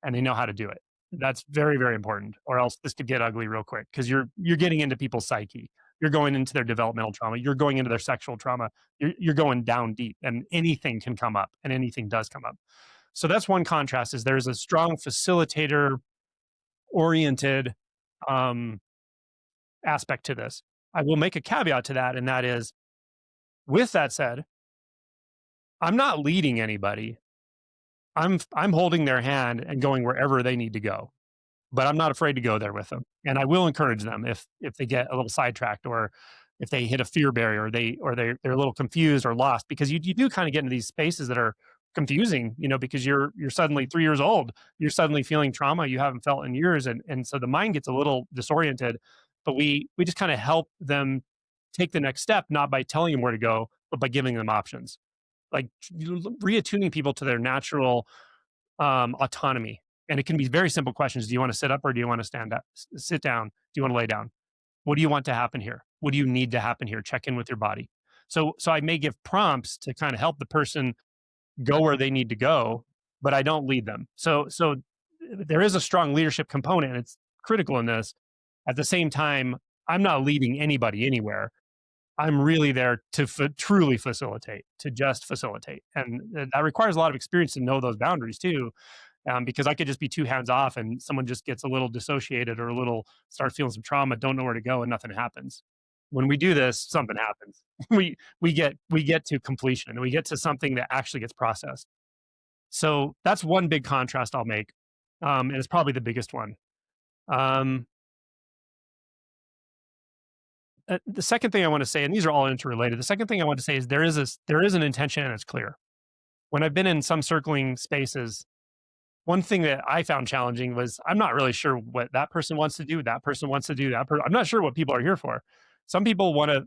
and they know how to do it. That's very, very important, or else this could get ugly real quick because you're getting into people's psyche. You're going into their developmental trauma. You're going into their sexual trauma. You're going down deep, and anything can come up, and anything does come up. So that's one contrast. Is there's a strong facilitator oriented um, aspect to this. I will make a caveat to that, and that is, with that said, I'm not leading anybody. I'm holding their hand and going wherever they need to go, but I'm not afraid to go there with them, and I will encourage them if they get a little sidetracked or if they hit a fear barrier or they're a little confused or lost because you do kind of get into these spaces that are confusing, because you're suddenly 3 years old, you're suddenly feeling trauma you haven't felt in years, and so the mind gets a little disoriented, but we just kind of help them take the next step, not by telling them where to go, but by giving them options, like reattuning people to their natural autonomy. And it can be very simple questions. Do you want to sit up or do you want to stand up? Sit down. Do you want to lay down? What do you want to happen here? What do you need to happen here? Check in with your body. So I may give prompts to kind of help the person go where they need to go, but I don't lead them. So there is a strong leadership component, and it's critical in this. At the same time, I'm not leading anybody anywhere. I'm really there to truly facilitate, to just facilitate, and that requires a lot of experience to know those boundaries too. Because I could just be too hands off, and someone just gets a little dissociated or a little starts feeling some trauma, don't know where to go, and nothing happens. When we do this, something happens. We get to completion, and we get to something that actually gets processed. So that's one big contrast I'll make, and it's probably the biggest one. Um, the second thing I want to say, and these are all interrelated. The second thing I want to say is there is an intention, and it's clear. When I've been in some circling spaces, one thing that I found challenging was I'm not really sure what that person wants to do. That person wants to do that. I'm not sure what people are here for. Some people want to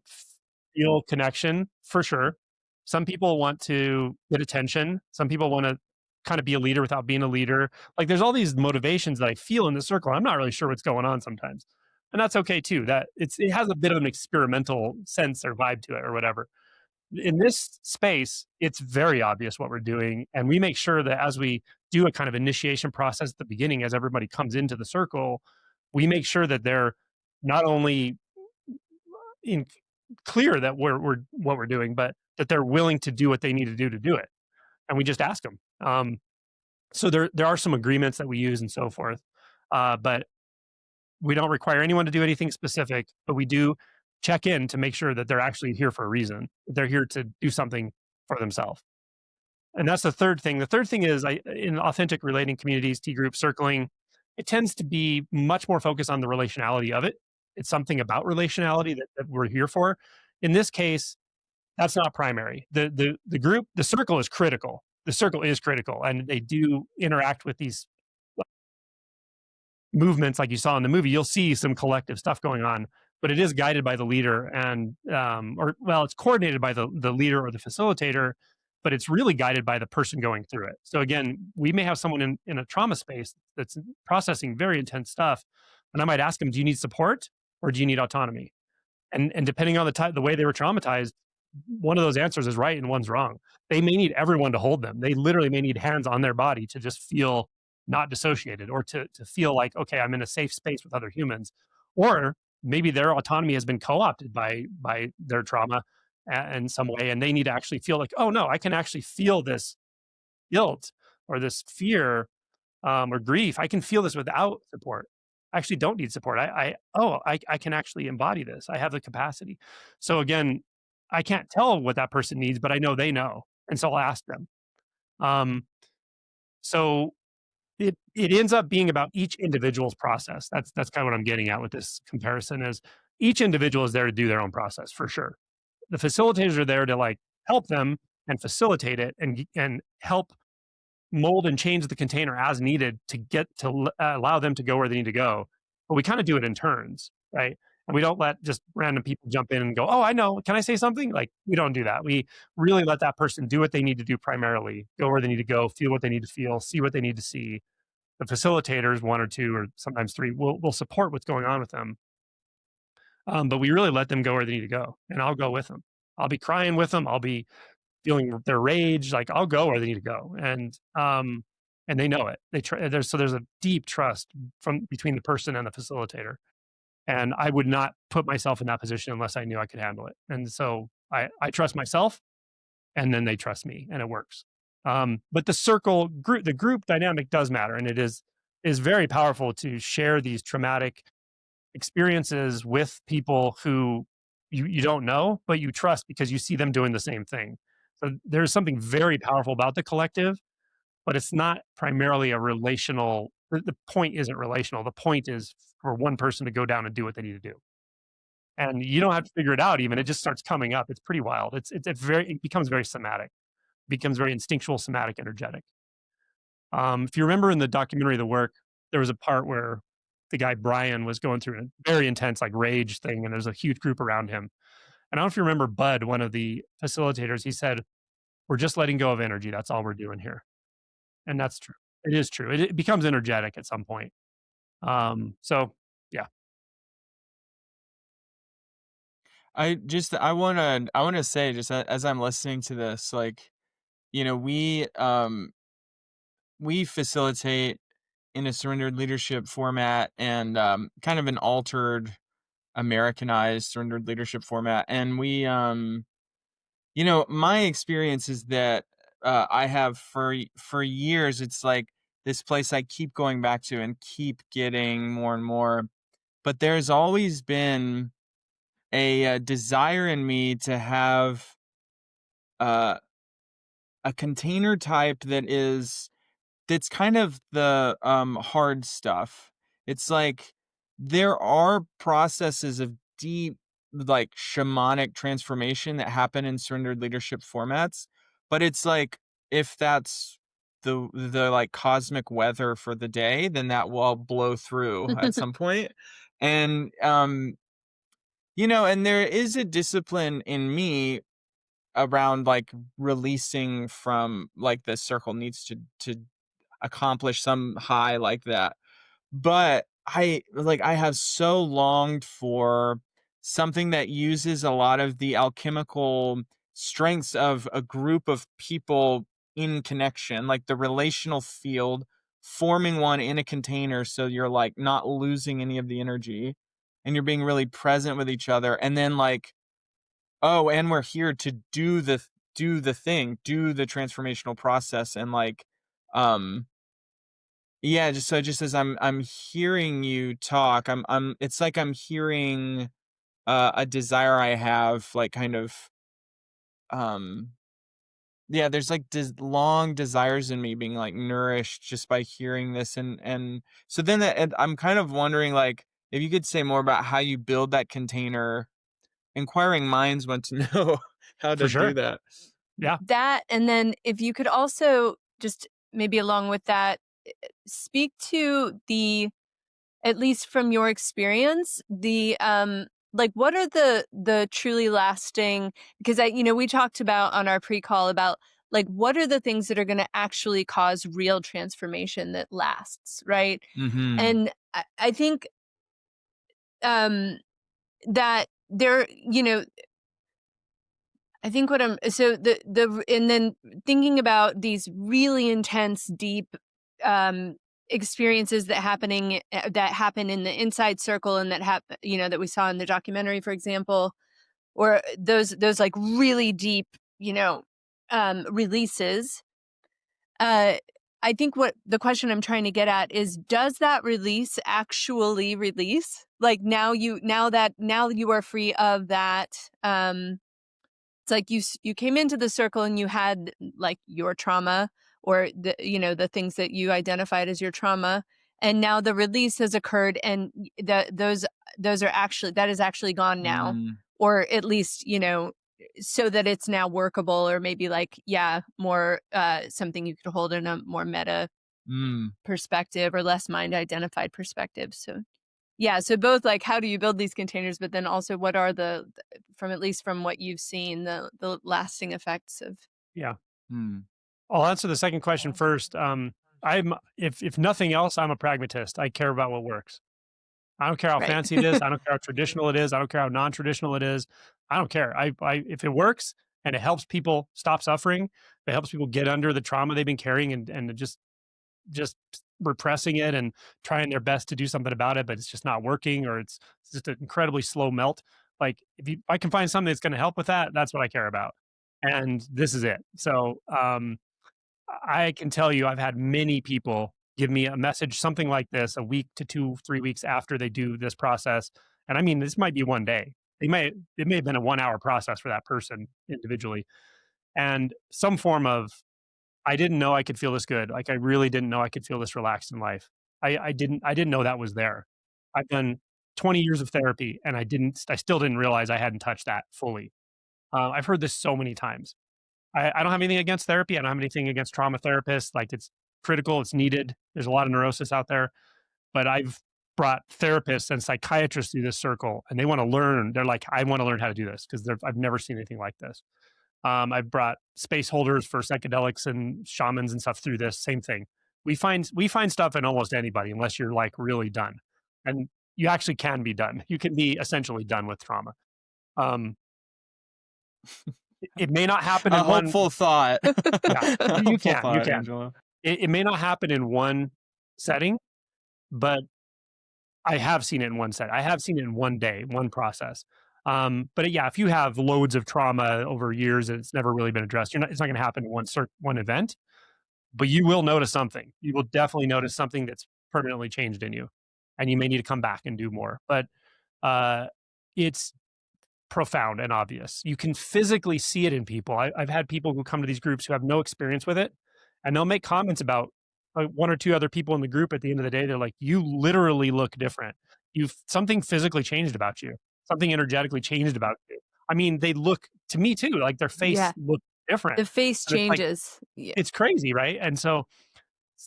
feel connection for sure. Some people want to get attention. Some people want to kind of be a leader without being a leader. Like there's all these motivations that I feel in the circle. I'm not really sure what's going on sometimes. And that's okay too. That it has a bit of an experimental sense or vibe to it or whatever. In this space, it's very obvious what we're doing. And we make sure that as we do a kind of initiation process at the beginning, as everybody comes into the circle, we make sure that they're not only in clear that we're what we're doing, but that they're willing to do what they need to do it. And we just ask them. So there are some agreements that we use and so forth, but we don't require anyone to do anything specific. But we do check in to make sure that they're actually here for a reason. They're here to do something for themselves. And that's the third thing. The third thing is in authentic relating communities, T group circling, it tends to be much more focused on the relationality of it. It's something about relationality that we're here for. In this case, That's not primary. The circle is critical. The circle is critical, and they do interact with these movements like you saw in the movie. You'll see some collective stuff going on, but it is guided by the leader and or well, it's coordinated by the leader or the facilitator, but it's really guided by the person going through it. So again, we may have someone in a trauma space that's processing very intense stuff, and I might ask them, "Do you need support or do you need autonomy?" And depending on the way they were traumatized, one of those answers is right and one's wrong. They may need everyone to hold them. They literally may need hands on their body to just feel not dissociated, or to feel like, okay, I'm in a safe space with other humans. Or maybe their autonomy has been co-opted by their trauma in some way, and they need to actually feel like, oh no, I can actually feel this guilt or this fear, or grief. I can feel this without support. I actually don't need support. I can actually embody this. I have the capacity. So again, I can't tell what that person needs, but I know they know, and so I'll ask them. Um, so it ends up being about each individual's process. That's kind of what I'm getting at with this comparison. Is each individual is there to do their own process for sure. The facilitators are there to like help them and facilitate it and help mold and change the container as needed to get to allow them to go where they need to go. But we kind of do it in turns, right? And we don't let just random people jump in and go, "Oh, I know. Can I say something?" Like we don't do that. We really let that person do what they need to do primarily, go where they need to go, feel what they need to feel, see what they need to see. The facilitators, one or two, or sometimes three, will support what's going on with them. But we really let them go where they need to go, and I'll go with them. I'll be crying with them. I'll be feeling their rage. Like I'll go where they need to go, and they know it. There's a deep trust from between the person and the facilitator, and I would not put myself in that position unless I knew I could handle it. And so I trust myself, and then they trust me, and it works. But the group dynamic does matter, and it is very powerful to share these traumatic experiences with people who you don't know, but you trust because you see them doing the same thing. So there's something very powerful about the collective, but it's not primarily a relational. The point isn't relational. The point is for one person to go down and do what they need to do. And you don't have to figure it out even. It just starts coming up. It's pretty wild. It becomes very somatic, becomes very instinctual, somatic, energetic. If you remember in the documentary The Work, there was a part where the guy Brian was going through a very intense like rage thing, and there's a huge group around him. And I don't know if you remember Bud, one of the facilitators, he said, "We're just letting go of energy. That's all we're doing here." And that's true. It is true. It becomes energetic at some point. So yeah. I wanna say just as I'm listening to this, like, we facilitate in a surrendered leadership format and kind of an altered Americanized surrendered leadership format. And my experience is that I have for years, it's like this place I keep going back to and keep getting more and more. But there's always been a desire in me to have uh, a container type that's kind of the hard stuff. It's like there are processes of deep, like shamanic transformation that happen in surrendered leadership formats, but it's like if that's the like cosmic weather for the day, then that will all blow through at some point. And and there is a discipline in me around like releasing from like the circle needs to accomplish some high like that. But I have so longed for something that uses a lot of the alchemical strengths of a group of people in connection, like the relational field, forming one in a container so you're like not losing any of the energy and you're being really present with each other. And then like, oh, and we're here to do the transformational process. And like, um yeah, just as I'm hearing you talk, it's like I'm hearing a desire I have, like kind of um yeah, there's like long desires in me being like nourished just by hearing this. And so then and I'm kind of wondering like if you could say more about how you build that container. Inquiring minds want to know how For to do sure. that. Yeah. That, and then if you could also just maybe along with that, speak to the, at least from your experience, the like what are the truly lasting, because we talked about on our pre-call about like what are the things that are going to actually cause real transformation that lasts, right? Mm-hmm. And I think um that there, I think what I'm so the and then thinking about these really intense, deep experiences that happen in the inside circle and that happen, that we saw in the documentary, for example, or those like really deep, releases. Uh, I think what the question I'm trying to get at is, does that release actually release? Like now you are free of that. It's like you came into the circle and you had like your trauma or the things that you identified as your trauma, and now the release has occurred, and those are actually, that is actually gone now, Mm, or at least so that it's now workable, or maybe like more something you could hold in a more meta mm. perspective or less mind identified perspective. So yeah, so both like how do you build these containers, but then also what are from at least from what you've seen, the lasting effects of. Yeah. Mm. I'll answer the second question first. I'm if nothing else, I'm a pragmatist. I care about what works. I don't care how Right. fancy it is. I don't care how traditional it is. I don't care how non-traditional it is. I don't care. I if it works and it helps people stop suffering, if it helps people get under the trauma they've been carrying and just repressing it and trying their best to do something about it, but it's just not working, or it's just an incredibly slow melt. Like if I can find something that's going to help with that, that's what I care about. And this is it. So I can tell you, I've had many people give me a message, something like this, a week to 2, 3 weeks after they do this process. And I mean, this might be one day. It may have been a 1 hour process for that person individually. And some form of, I didn't know I could feel this good. Like I really didn't know I could feel this relaxed in life. I didn't know that was there. I've done 20 years of therapy and I still didn't realize I hadn't touched that fully. I've heard this so many times. I don't have anything against therapy. I don't have anything against trauma therapists. Like it's critical, it's needed. There's a lot of neurosis out there, but I've brought therapists and psychiatrists through this circle, and they want to learn. They're like, I want to learn how to do this because I've never seen anything like this. I've brought space holders for psychedelics and shamans and stuff through this. Same thing. We find stuff in almost anybody, unless you're like really done, and you actually can be done. You can be essentially done with trauma. Um, it may not happen A in one. hopeful thought. Yeah, A you hopeful can. You thought, can. Angelo. It may not happen in one setting, but I have seen it in one set. I have seen it in one day, one process. But yeah, if you have loads of trauma over years and it's never really been addressed, it's not going to happen in one event. But you will notice something. You will definitely notice something that's permanently changed in you, and you may need to come back and do more. But uh, it's profound and obvious. You can physically see it in people. I've had people who come to these groups who have no experience with it, and they'll make comments about one or two other people in the group. At the end of the day, they're like, "You literally look different. You've something physically changed about you. Something energetically changed about you." I mean, they look to me too like their face Yeah, looked different, the face and it's like changes. Yeah. it's crazy, right? And so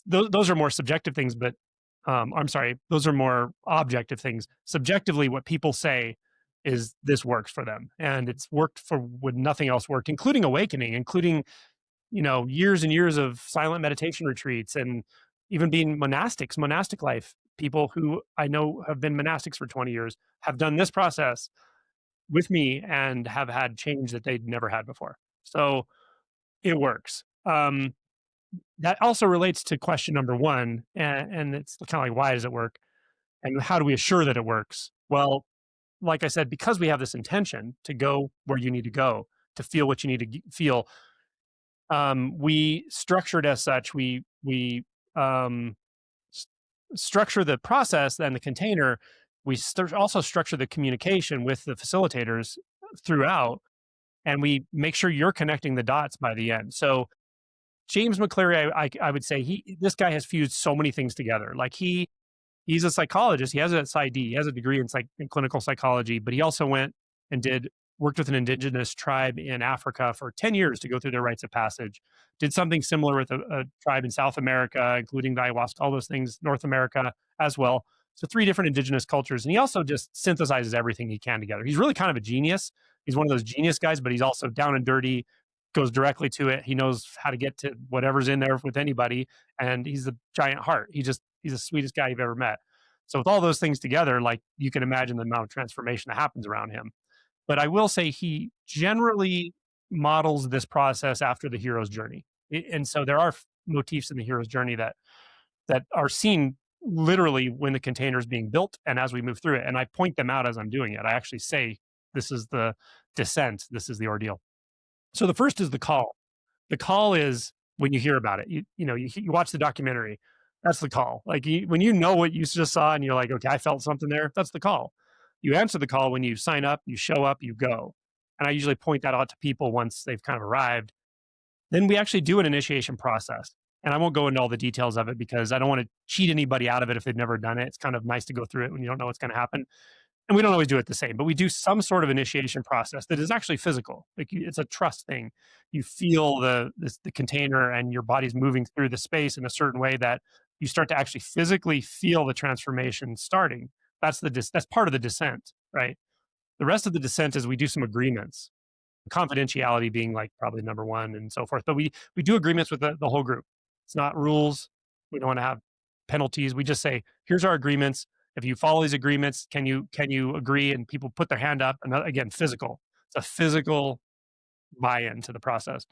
those are more subjective things, but I'm sorry, those are more objective things. Subjectively, what people say is this works for them, and it's worked for when nothing else worked, including awakening, including years and years of silent meditation retreats, and even being monastic life. People who I know have been monastics for 20 years have done this process with me and have had change that they'd never had before. So it works. That also relates to question number one, and it's kind of like, why does it work? And how do we assure that it works? Well, like I said, because we have this intention to go where you need to go, to feel what you need to feel, we structure it as such. We um, s- structure the process and the container. We also structure the communication with the facilitators throughout, and we make sure you're connecting the dots by the end. So James McCleary, I would say this guy has fused so many things together. Like he's a psychologist. He has a PsyD. He has a degree in clinical psychology, but he also went and did worked with an indigenous tribe in Africa for 10 years to go through their rites of passage. Did something similar with a tribe in South America, including the ayahuasca, all those things, North America as well. So three different indigenous cultures. And he also just synthesizes everything he can together. He's really kind of a genius. He's one of those genius guys, but he's also down and dirty, goes directly to it. He knows how to get to whatever's in there with anybody. And he's a giant heart. He's the sweetest guy you've ever met. So with all those things together, like you can imagine the amount of transformation that happens around him. But I will say he generally models this process after the hero's journey. And so there are motifs in the hero's journey that are seen literally when the container is being built and as we move through it. And I point them out as I'm doing it. I actually say, this is the descent, this is the ordeal. So the first is the call. The call is when you hear about it. You watch the documentary. That's the call. Like when you know what you just saw and you're like, okay, I felt something there. That's the call. You answer the call when you sign up, you show up, you go. And I usually point that out to people once they've kind of arrived. Then we actually do an initiation process. And I won't go into all the details of it because I don't want to cheat anybody out of it if they've never done it. It's kind of nice to go through it when you don't know what's going to happen. And we don't always do it the same, but we do some sort of initiation process that is actually physical. It's a trust thing. You feel the container and your body's moving through the space in a certain way that you start to actually physically feel the transformation starting. That's part of the descent, right? The rest of the descent is we do some agreements, confidentiality being like probably number one and so forth. But we do agreements with the whole group. It's not rules. We don't want to have penalties. We just say, here's our agreements. If you follow these agreements, can you agree? And people put their hand up. And again, physical. It's a physical buy-in to the process.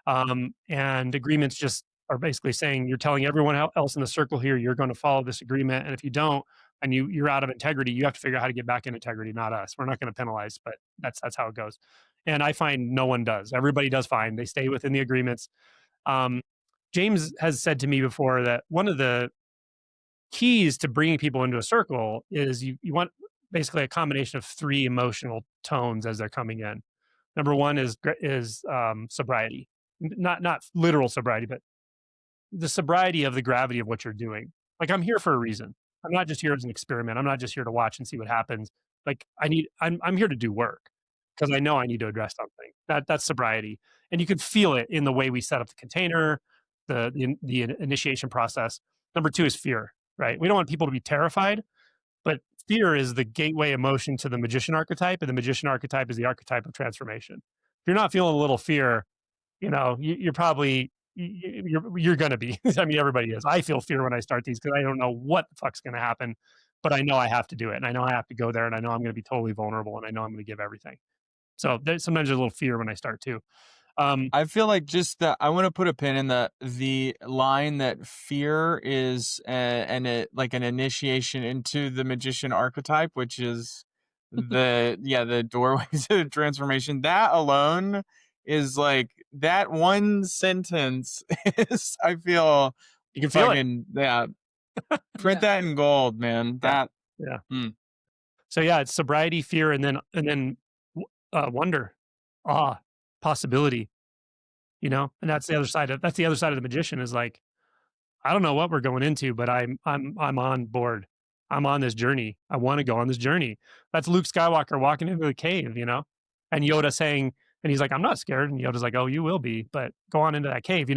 And agreements just are basically saying you're telling everyone else in the circle here you're going to follow this agreement, and if you don't, and you're out of integrity, you have to figure out how to get back in integrity, not us. We're not going to penalize, but that's how it goes. And I find no one does. Everybody does fine. They stay within the agreements. Um, James has said to me before that one of the keys to bringing people into a circle is you want basically a combination of three emotional tones as they're coming in. Number one is sobriety, not literal sobriety, but the sobriety of the gravity of what you're doing. Like I'm here for a reason. I'm not just here as an experiment. I'm not just here to watch and see what happens. Like I'm here to do work because I know I need to address something. That's sobriety, and you can feel it in the way we set up the container, the initiation process. Number two is fear. Right? We don't want people to be terrified, but fear is the gateway emotion to the magician archetype, and the magician archetype is the archetype of transformation. If you're not feeling a little fear, you're probably you're going to be. I mean, everybody is. I feel fear when I start these because I don't know what the fuck's going to happen, but I know I have to do it, and I know I have to go there, and I know I'm going to be totally vulnerable, and I know I'm going to give everything. So sometimes there's a little fear when I start too. I feel like just that I want to put a pin in the line that fear is like an initiation into the magician archetype, which is the doorway to transformation. That alone is like that one sentence is I feel You can feel it. fucking print that in gold, man. That Yeah. So yeah, it's sobriety, fear, and then wonder, awe, possibility. And that's the other side of the magician is like, I don't know what we're going into, but I'm on board. I'm on this journey. I want to go on this journey. That's Luke Skywalker walking into the cave, and Yoda saying, and he's like, I'm not scared. And Yoda's like, oh, you will be, but go on into that cave.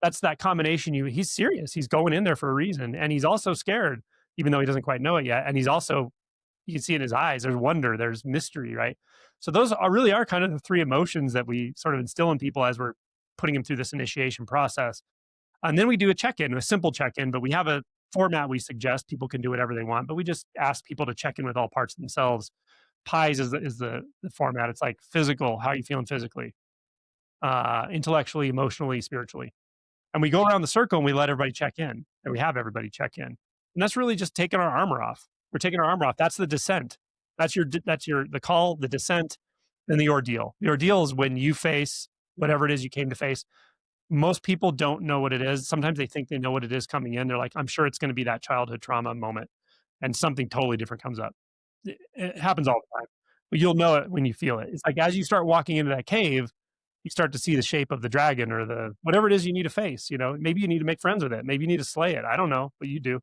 That's that combination. He's serious. He's going in there for a reason. And he's also scared, even though he doesn't quite know it yet. And he's also, you can see in his eyes, there's wonder, there's mystery, right? So those really are kind of the three emotions that we sort of instill in people as we're putting them through this initiation process. And then we do a check-in, a simple check-in, but we have a format we suggest. People can do whatever they want, but we just ask people to check in with all parts of themselves. PIES is the format. It's like physical, how are you feeling physically, intellectually, emotionally, spiritually. And we go around the circle and we let everybody check in, and we have everybody check in. And that's really just taking our armor off. We're taking our armor off. That's the descent. That's the call, the descent, and the ordeal. The ordeal is when you face whatever it is you came to face. Most people don't know what it is. Sometimes they think they know what it is coming in. They're like, I'm sure it's going to be that childhood trauma moment, and something totally different comes up. It happens all the time, but you'll know it when you feel it. It's like as you start walking into that cave, you start to see the shape of the dragon or the whatever it is you need to face. Maybe you need to make friends with it. Maybe you need to slay it. I don't know, but you do.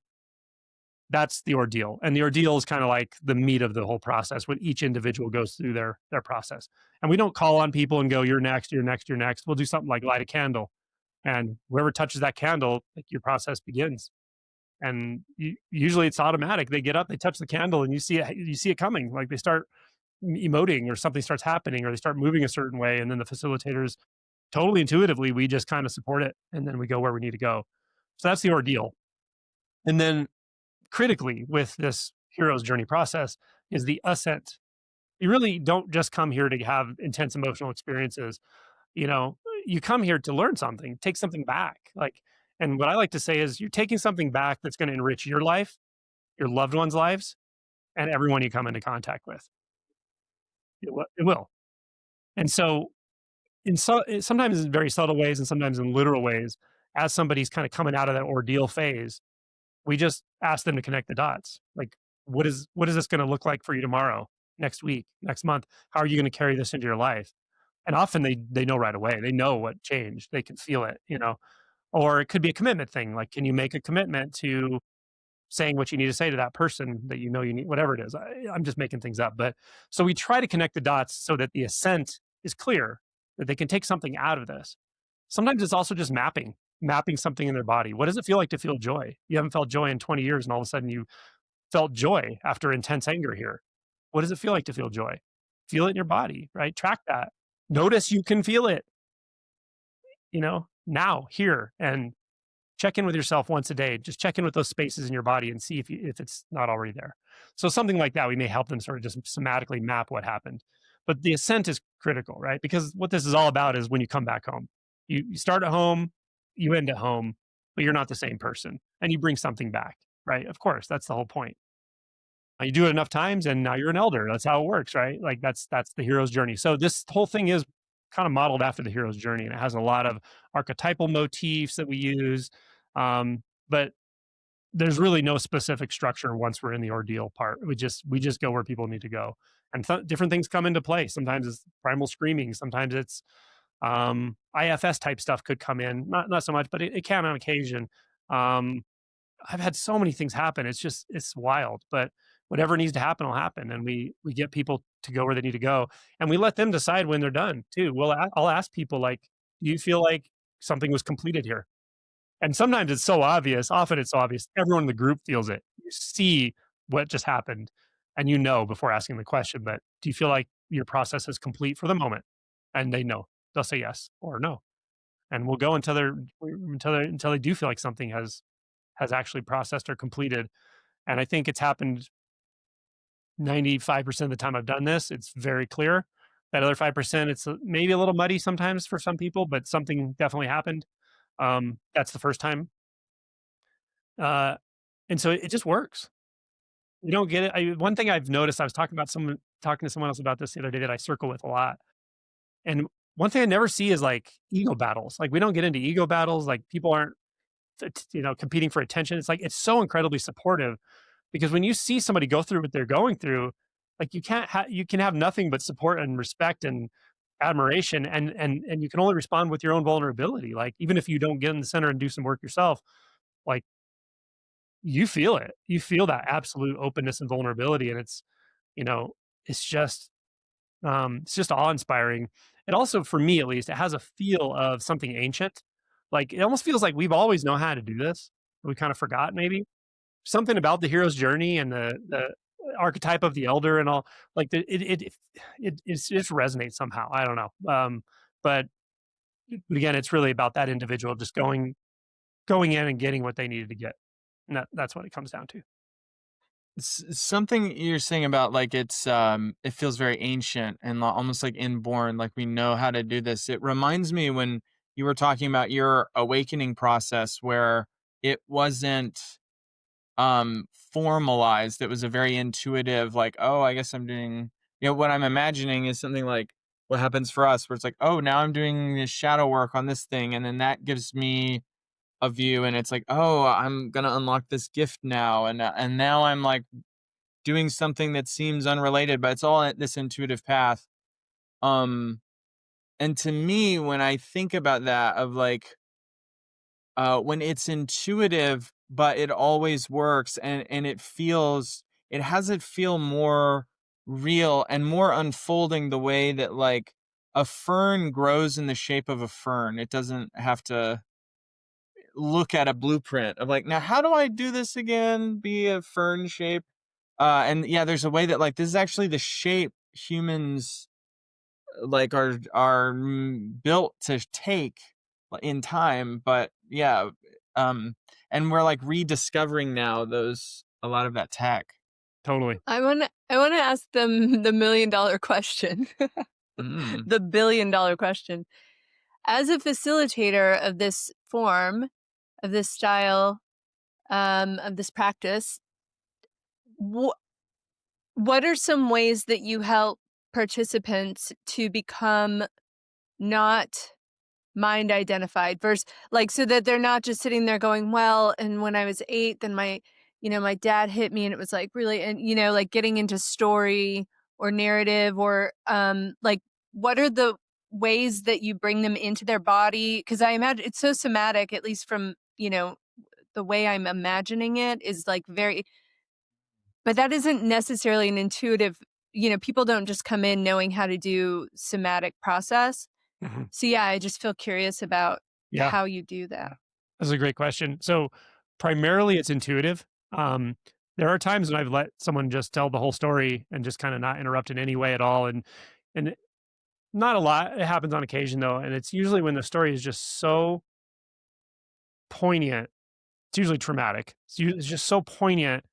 That's the ordeal. And the ordeal is kind of like the meat of the whole process when each individual goes through their process. And we don't call on people and go, you're next, you're next, you're next. We'll do something like light a candle. And whoever touches that candle, like your process begins. And usually it's automatic. They get up, they touch the candle, and you see it coming. Like they start emoting, or something starts happening, or they start moving a certain way, and then the facilitators totally intuitively, we just kind of support it, and then we go where we need to go. So that's the ordeal. And then critically with this hero's journey process is the ascent. You really don't just come here to have intense emotional experiences. You know, you come here to learn something, take something back. Like, and what I like to say is you're taking something back that's going to enrich your life, your loved ones' lives, and everyone you come into contact with. It will. And so, sometimes in very subtle ways and sometimes in literal ways, as somebody's kind of coming out of that ordeal phase, we just ask them to connect the dots. Like, what is this going to look like for you tomorrow, next week, next month? How are you going to carry this into your life? And often they know right away. They know what changed. They can feel it, you know. Or it could be a commitment thing. Like, can you make a commitment to saying what you need to say to that person that you know you need, whatever it is. I'm just making things up. But so we try to connect the dots so that the ascent is clear, that they can take something out of this. Sometimes it's also just mapping something in their body. What does it feel like to feel joy? You haven't felt joy in 20 years, and all of a sudden you felt joy after intense anger here. What does it feel like to feel joy? Feel it in your body, right? Track that. Notice you can feel it, you know, now, here, and check in with yourself once a day. Just check in with those spaces in your body and see if it's not already there. So something like that, we may help them sort of just somatically map what happened. But the ascent is critical, right? Because what this is all about is when you come back home. You start at home, you end at home, but you're not the same person, and you bring something back, right? Of course, that's the whole point. You do it enough times, and now you're an elder. That's how it works, right? Like that's the hero's journey. So this whole thing is kind of modeled after the hero's journey, and it has a lot of archetypal motifs that we use. But there's really no specific structure once we're in the ordeal part. We just go where people need to go, and different things come into play. Sometimes it's primal screaming. Sometimes it's IFS type stuff could come in. Not so much, but it can on occasion. Um, I've had so many things happen. It's wild, but whatever needs to happen will happen, and we get people to go where they need to go, and we let them decide when they're done too. I'll ask people like, "Do you feel like something was completed here?" And sometimes it's so obvious. Often it's so obvious. Everyone in the group feels it. You see what just happened, and you know before asking the question. But do you feel like your process is complete for the moment? And they know. They'll say yes or no, and we'll go until they do feel like something has actually processed or completed. And I think it's happened 95% of the time I've done this. It's very clear. That other 5%, it's maybe a little muddy sometimes for some people, but something definitely happened. That's the first time. Uh, and so it just works. You don't get it. One thing I've noticed, I was talking to someone else about this the other day that I circle with a lot. And one thing I never see is like ego battles. Like, we don't get into ego battles. Like, people aren't, competing for attention. It's like, it's so incredibly supportive, because when you see somebody go through what they're going through, like, you can have nothing but support and respect and admiration, and you can only respond with your own vulnerability. Like, even if you don't get in the center and do some work yourself, like, you feel it. You feel that absolute openness and vulnerability, and you know, it's just it's just awe-inspiring. It also, for me at least, it has a feel of something ancient. Like, it almost feels like we've always known how to do this. We kind of forgot maybe. Something about the hero's journey and the archetype of the elder and all, like, it just resonates somehow. I don't know. But again, it's really about that individual just going in and getting what they needed to get. And that's what it comes down to. Something you're saying about like it feels very ancient and almost like inborn, like we know how to do this. It reminds me when you were talking about your awakening process where it wasn't formalized. It was a very intuitive, like, oh, I guess I'm doing, what I'm imagining is something like what happens for us where it's like, oh, now I'm doing this shadow work on this thing, and then that gives me a view, and it's like, oh, I'm gonna unlock this gift now, and now I'm like doing something that seems unrelated, but it's all at this intuitive path. Um, and to me, when I think about that, of like, when it's intuitive, but it always works, and it has it feel more real and more unfolding the way that like a fern grows in the shape of a fern. It doesn't have to look at a blueprint of like, now how do I do this again? Be a fern shape. And yeah, there's a way that like this is actually the shape humans like are built to take in time. But yeah, um, and we're like rediscovering now those a lot of that tech. Totally. I wanna ask them the $1,000,000 question, Mm. the $1,000,000,000 question. As a facilitator of this form, of this style, of this practice, wh what are some ways that you help participants to become not mind identified versus like so that they're not just sitting there going, well, and when I was 8, then my dad hit me and it was like really, and like getting into story or narrative or like what are the ways that you bring them into their body? Because I imagine it's so somatic, at least from, the way I'm imagining it is like very, but that isn't necessarily an intuitive, people don't just come in knowing how to do somatic process. Mhm. So yeah, I just feel curious about Yeah. how you do that. That's a great question. So primarily it's intuitive. Um, there are times when I've let someone just tell the whole story and just kind of not interrupt in any way at all. And not a lot. It happens on occasion though. And it's usually when the story is just so poignant. It's usually traumatic. It's just so poignant.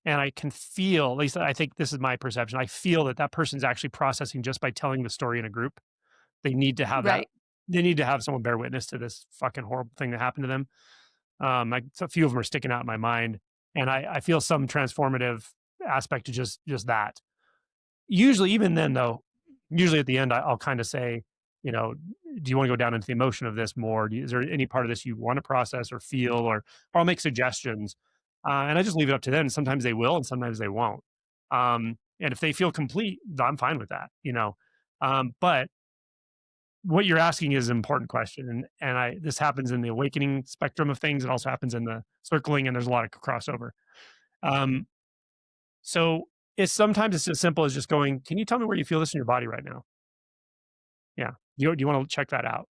And I can feel, at least I think this is my perception. I feel that that person's actually processing just by telling the story in a group. They need to have that. Right. They need to have someone bear witness to this fucking horrible thing that happened to them. Like a few of them are sticking out in my mind, and I feel some transformative aspect to just that. Usually, even then though, usually at the end, I'll kind of say, you know, do you want to go down into the emotion of this more? Is there any part of this you want to process or feel, or I'll make suggestions, and I just leave it up to them. Sometimes they will, and sometimes they won't. And if they feel complete, I'm fine with that, but what you're asking is an important question, and I this happens in the awakening spectrum of things. It also happens in the circling, and there's a lot of crossover. Um, so it's sometimes it's as simple as just going, "Can you tell me where you feel this in your body right now?" Yeah, do you want to check that out?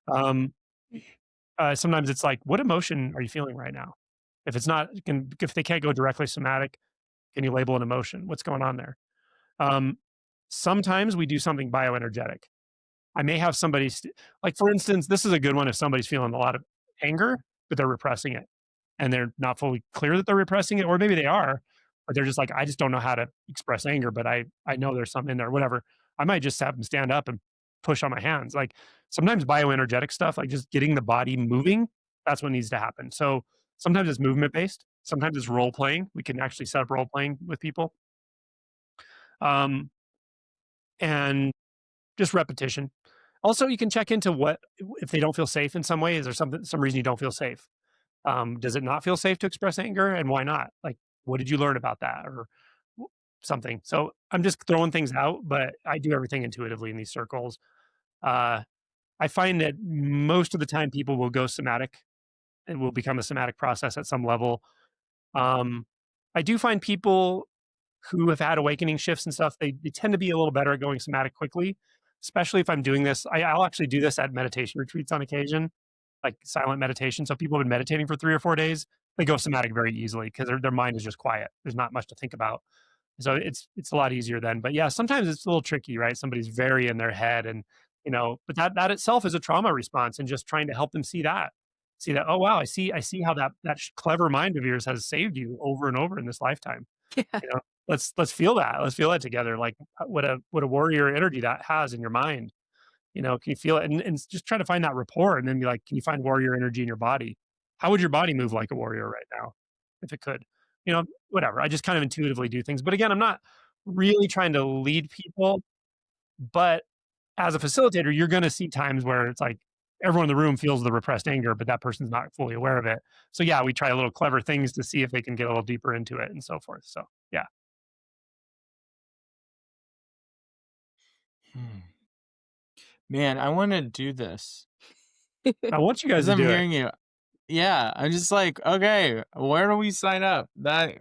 Um, Sometimes it's like, "What emotion are you feeling right now?" If it's not, if they can't go directly somatic, can you label an emotion? What's going on there? Um, Sometimes we do something bioenergetic. I may have somebody like, for instance, this is a good one if somebody's feeling a lot of anger, but they're repressing it and they're not fully clear that they're repressing it, or maybe they are, but they're just like, I just don't know how to express anger, but I know there's something in there, whatever. I might just have them stand up and push on my hands. Like sometimes bioenergetic stuff, like just getting the body moving, that's what needs to happen. So sometimes it's movement based, sometimes it's role playing. We can actually set up role playing with people. Um, and just repetition. Also, you can check into what if they don't feel safe in some way. Is there some reason you don't feel safe? Does it not feel safe to express anger, and why not? Like, what did you learn about that, or something? So I'm just throwing things out, but I do everything intuitively in these circles. Uh, I find that most of the time people will go somatic. It will become a somatic process at some level. Um, I do find people who have had awakening shifts and stuff, they tend to be a little better at going somatic quickly, especially if I'm doing this. I'll actually do this at meditation retreats on occasion, like silent meditation. So people have been meditating for 3 or 4 days, they go somatic very easily because their mind is just quiet. There's not much to think about. So it's a lot easier then. But yeah, sometimes it's a little tricky, right? Somebody's very in their head, and but that itself is a trauma response, and just trying to help them see that. Oh wow, I see how that clever mind of yours has saved you over and over in this lifetime. Yeah. You know, let's feel that. Let's feel that together. Like what a warrior energy that has in your mind. Can you feel it? And just try to find that rapport, and then be like, can you find warrior energy in your body? How would your body move like a warrior right now, if it could? Whatever. I just kind of intuitively do things. But again, I'm not really trying to lead people. But as a facilitator, you're going to see times where it's like everyone in the room feels the repressed anger, but that person's not fully aware of it. So yeah, we try little clever things to see if they can get a little deeper into it and so forth. So yeah. Hmm. Man, I want to do this I want you guys as to I'm do it. hearing you. yeah, I'm just like, okay, where do we sign up? That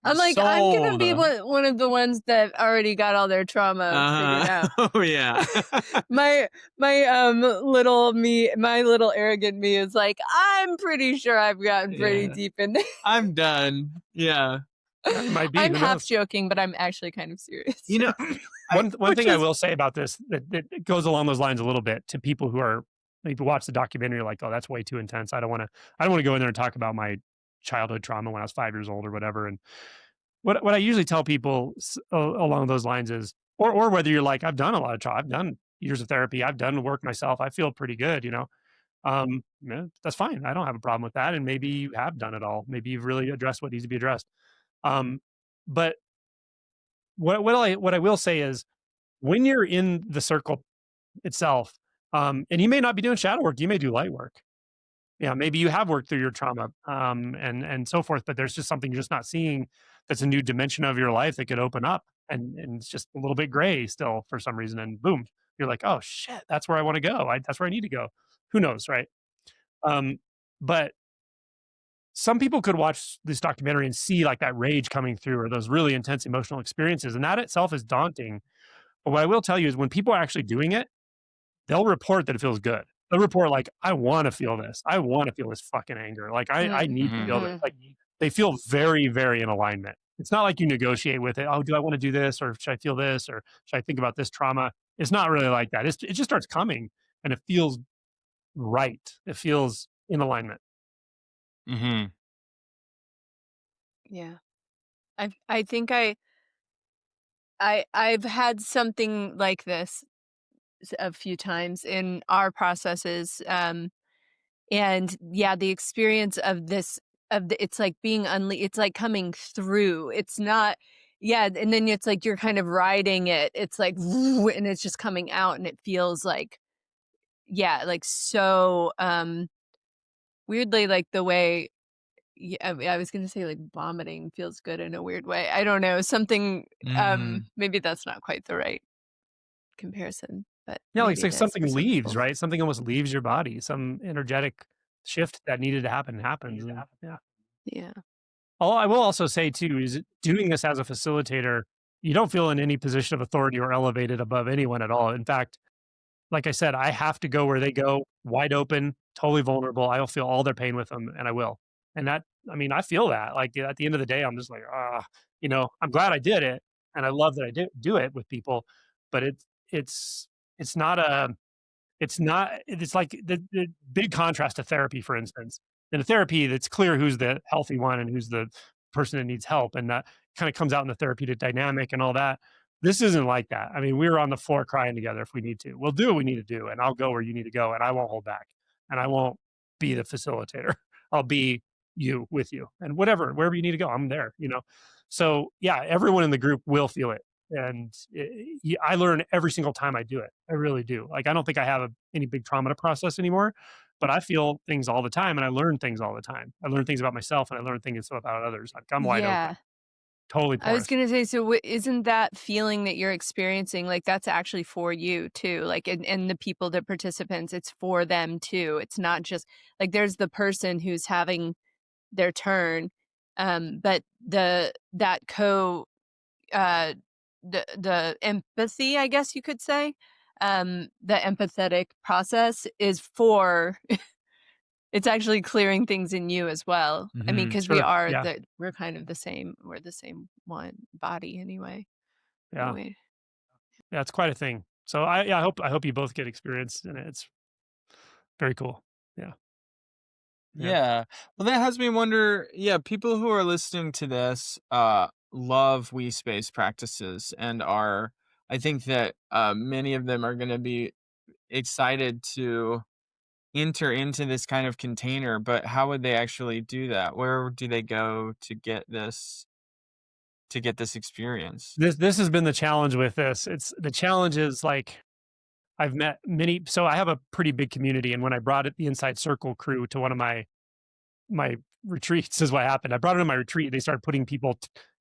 I'm like, I'm gonna sold. be one of the ones that already got all their trauma figured out. Oh yeah. My my little arrogant me is like, I'm pretty sure I've gotten pretty Yeah. deep in there. I'm done. Yeah. Yeah, you might be. I'm Who half knows? joking, but I'm actually kind of serious. You know, One which thing I is will say about this that goes along those lines a little bit to people who are maybe watch the documentary like, oh, that's way too intense. I don't want to go in there and talk about my childhood trauma when I was 5 years old or whatever. And what I usually tell people along those lines is, or whether you're like, I've done a lot of trauma, I've done years of therapy, I've done work myself, I feel pretty good, you know. Yeah, that's fine. I don't have a problem with that. And maybe you have done it all. Maybe you've really addressed what needs to be addressed. Um, but what I will say is when you're in the circle itself, and you may not be doing shadow work, you may do light work. Yeah, maybe you have worked through your trauma, and so forth, but there's just something you're just not seeing that's a new dimension of your life that could open up, and it's just a little bit gray still for some reason, and boom, you're like, oh shit, that's where I want to go. That's where I need to go. Who knows, right? Um, but some people could watch this documentary and see like that rage coming through or those really intense emotional experiences, and that itself is daunting. But what I will tell you is when people are actually doing it, they'll report that it feels good. They'll report like, "I wanna feel this. I wanna feel this fucking anger. Like, I need to feel this." Mhm. Mm-hmm. Like, they feel very, very in alignment. It's not like you negotiate with it, "Oh, do I wanna do this, or should I feel this, or should I think about this trauma?" It's not really like that. It just starts coming, and it feels right. It feels in alignment. Mhm. Yeah. I think I've had something like this a few times in our processes. And yeah, the experience of this of the it's like being it's like coming through. It's not yeah, and then it's like you're kind of riding it. It's like and it's just coming out and it feels like yeah, like so weirdly like the way yeah, I was gonna say like vomiting feels good in a weird way. I don't know. Something Mhm. maybe that's not quite the right comparison, but Yeah, like, it's maybe it like is for something some leaves, people. right? Something almost leaves your body. Some energetic shift that needed to happen happens, and yeah. Yeah. All I will also say too is doing this as a facilitator, you don't feel in any position of authority or elevated above anyone at all. In fact, like I said, I have to go where they go, wide open, totally vulnerable. I'll feel all their pain with them, and I will. And that, I mean, I feel that. Like at the end of the day, I'm just like, you know, I'm glad I did it, and I love that I did do it with people. But it's it's not a it's like the big contrast to therapy, for instance. In a therapy, it's clear who's the healthy one and who's the person that needs help, and that kinda comes out in the therapeutic dynamic and all that. This isn't like that. I mean, we're on the floor crying together if we need to. We'll do what we need to do, and I'll go where you need to go, and I won't hold back, and I won't be the facilitator. I'll be you with you, and whatever, wherever you need to go, I'm there, you know? So, yeah, everyone in the group will feel it, and I learn every single time I do it. I really do. Like I don't think I have any big trauma to process anymore, but I feel things all the time, and I learn things all the time. I learn things about myself, and I learn things about others. Like I'm wide Yeah. open, totally I was porous. gonna say, so isn't that feeling that you're experiencing like that's actually for you too? Like, and the people, the participants, it's for them too. It's not just like there's the person who's having their turn, but that uh, the empathy, I guess you could say, the empathetic process is for it's actually clearing things in you as well. I mean, Mhm. because we Sure. are Yeah. we're kind of the same. We're the same one body anyway. In a Yeah. way. Yeah. It's quite a thing. So I hope you both get experience, and it's very cool. Yeah. Yeah. Yeah. Well, that has me wonder, yeah, people who are listening to this love we space practices and are I think that many of them are going to be excited to enter into this kind of container, but how would they actually do that? Where do they go to get this experience? This has been the challenge with this. It's the challenge is like I've met many. So I have a pretty big community, and when I brought it the Inside Circle crew to one of my retreats is what happened. I brought it to my retreat. They started putting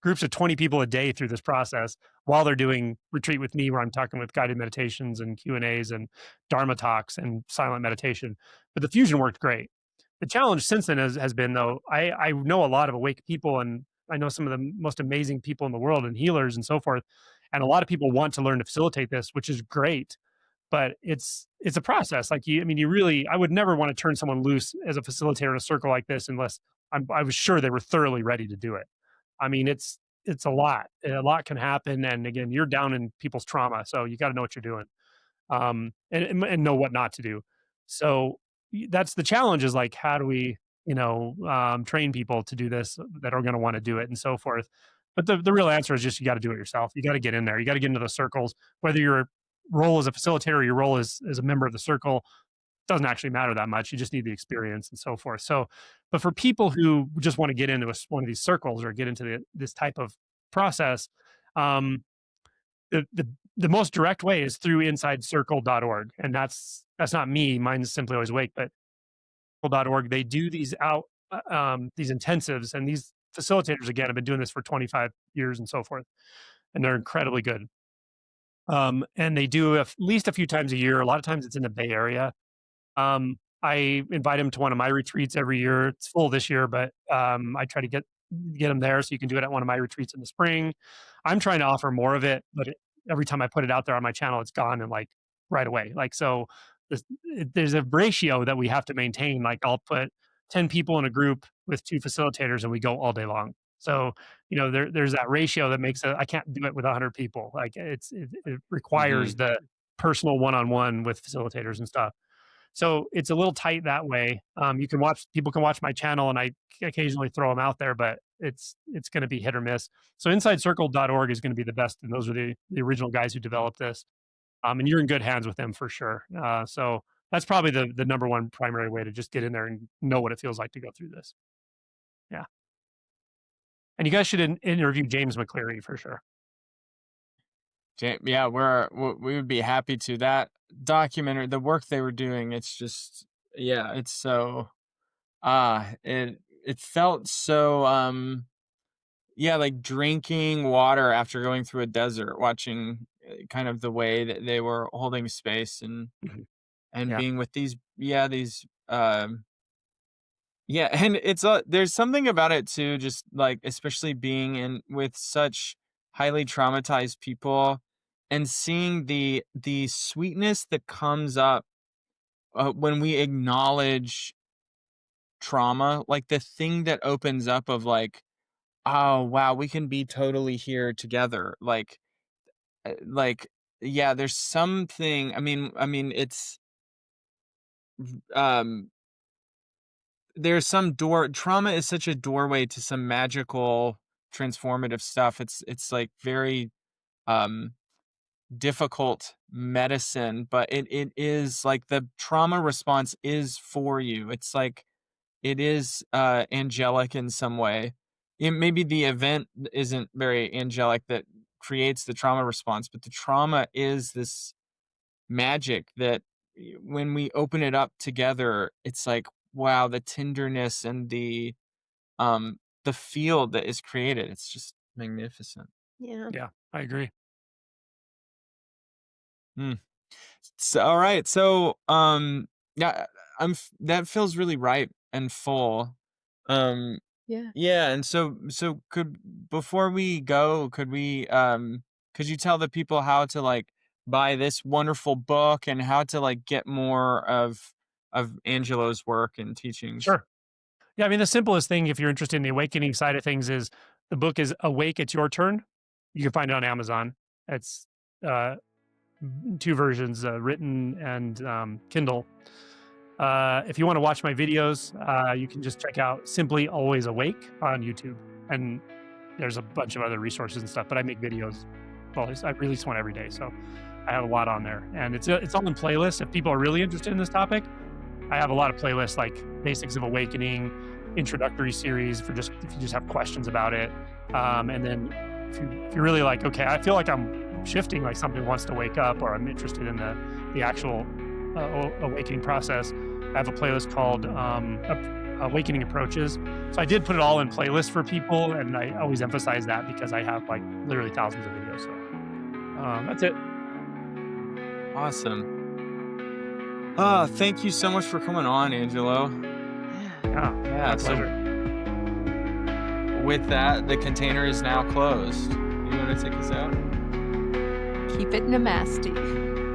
groups of 20 people a day through this process while they're doing retreat with me, where I'm talking with guided meditations and Q&As and Dharma talks and silent meditation. But the fusion worked great. The challenge since then has been though, I know a lot of awake people, and I know some of the most amazing people in the world and healers and so forth, and a lot of people want to learn to facilitate this, which is great, but it's a process. Like you, I mean, you really, I would never want to turn someone loose as a facilitator in a circle like this unless I was sure they were thoroughly ready to do it. I mean, it's a lot. A lot can happen, and again, you're down in people's trauma, so you got to know what you're doing, and know what not to do. So that's the challenge, is like, how do we, train people to do this that are going to want to do it and so forth. But the real answer is just you got to do it yourself. You got to get in there. You got to get into the circles, whether your role as a facilitator or your role as a member of the circle doesn't actually matter that much. You just need the experience and so forth. So, but for people who just want to get into one of these circles or get into this type of process, um, the most direct way is through insidecircle.org, and that's not me. Mine's Simply Always Wake, but .org. They do these intensives, and these facilitators again have been doing this for 25 years and so forth, and they're incredibly good. And they do at least a few times a year. A lot of times it's in the Bay Area. I invite him to one of my retreats every year. It's full this year, but I try to get him there so you can do it at one of my retreats in the spring. I'm trying to offer more of it, but every time I put it out there on my channel, it's gone and like right away. Like so, there's a ratio that we have to maintain. Like I'll put 10 people in a group with two facilitators, and we go all day long. So there's that ratio that makes it. I can't do it with 100 people. Like it requires Hmm. the personal one-on-one with facilitators and stuff. So it's a little tight that way. You can watch People can watch my channel, and I occasionally throw them out there, but it's going to be hit or miss. So insidecircle.org is going to be the best, and those are the original guys who developed this. And you're in good hands with them for sure. So that's probably the number one primary way to just get in there and know what it feels like to go through this. Yeah, and you guys should interview James McCleary for sure. Yeah, we would be happy to. That documentary, the work they were doing, it's just, yeah, it's so it felt so yeah, like drinking water after going through a desert, watching kind of the way that they were holding space Mhm. and Yeah, being with these yeah, and it's there's something about it too, just like especially being in with such highly traumatized people and seeing the sweetness that comes up when we acknowledge trauma, like the thing that opens up of like, oh wow, we can be totally here together. Like yeah, there's something. I mean, it's um there's some door trauma is such a doorway to some magical transformative stuff. It's like very um difficult medicine, but it is like the trauma response is for you. It's like it is angelic in some way. Maybe the event isn't very angelic that creates the trauma response, but the trauma is this magic that when we open it up together, it's like wow, the tenderness and the field that is created, it's just magnificent. Yeah. yeah, I agree. Mm. So, all right. So, yeah, that feels really ripe and full. Um, Yeah. yeah. And so before we go, could you tell the people how to like buy this wonderful book and how to like get more of Angelo's work and teachings? Sure. Yeah, I mean, the simplest thing, if you're interested in the awakening side of things, is the book is Awake, It's Your Turn. You can find it on Amazon. It's uh, two versions, written and Kindle. If you want to watch my videos, you can just check out Simply Always Awake on YouTube. And there's a bunch of other resources and stuff, but I make videos. Well, I release one every day. So I have a lot on there. And it's all in playlists. If people are really interested in this topic, I have a lot of playlists like Basics of Awakening, introductory series for just if you just have questions about it. And then if you're really like, okay, I feel like I'm shifting, like something wants to wake up, or I'm interested in the actual awakening process, I have a playlist called Awakening Approaches. So I did put it all in playlists for people, and I always emphasize that because I have like literally thousands of videos. So that's it. Awesome. Thank you so much for coming on, Angelo. Yeah. Yeah, my so pleasure. with that, the container is now closed. You want to take us out? Keep it namaste.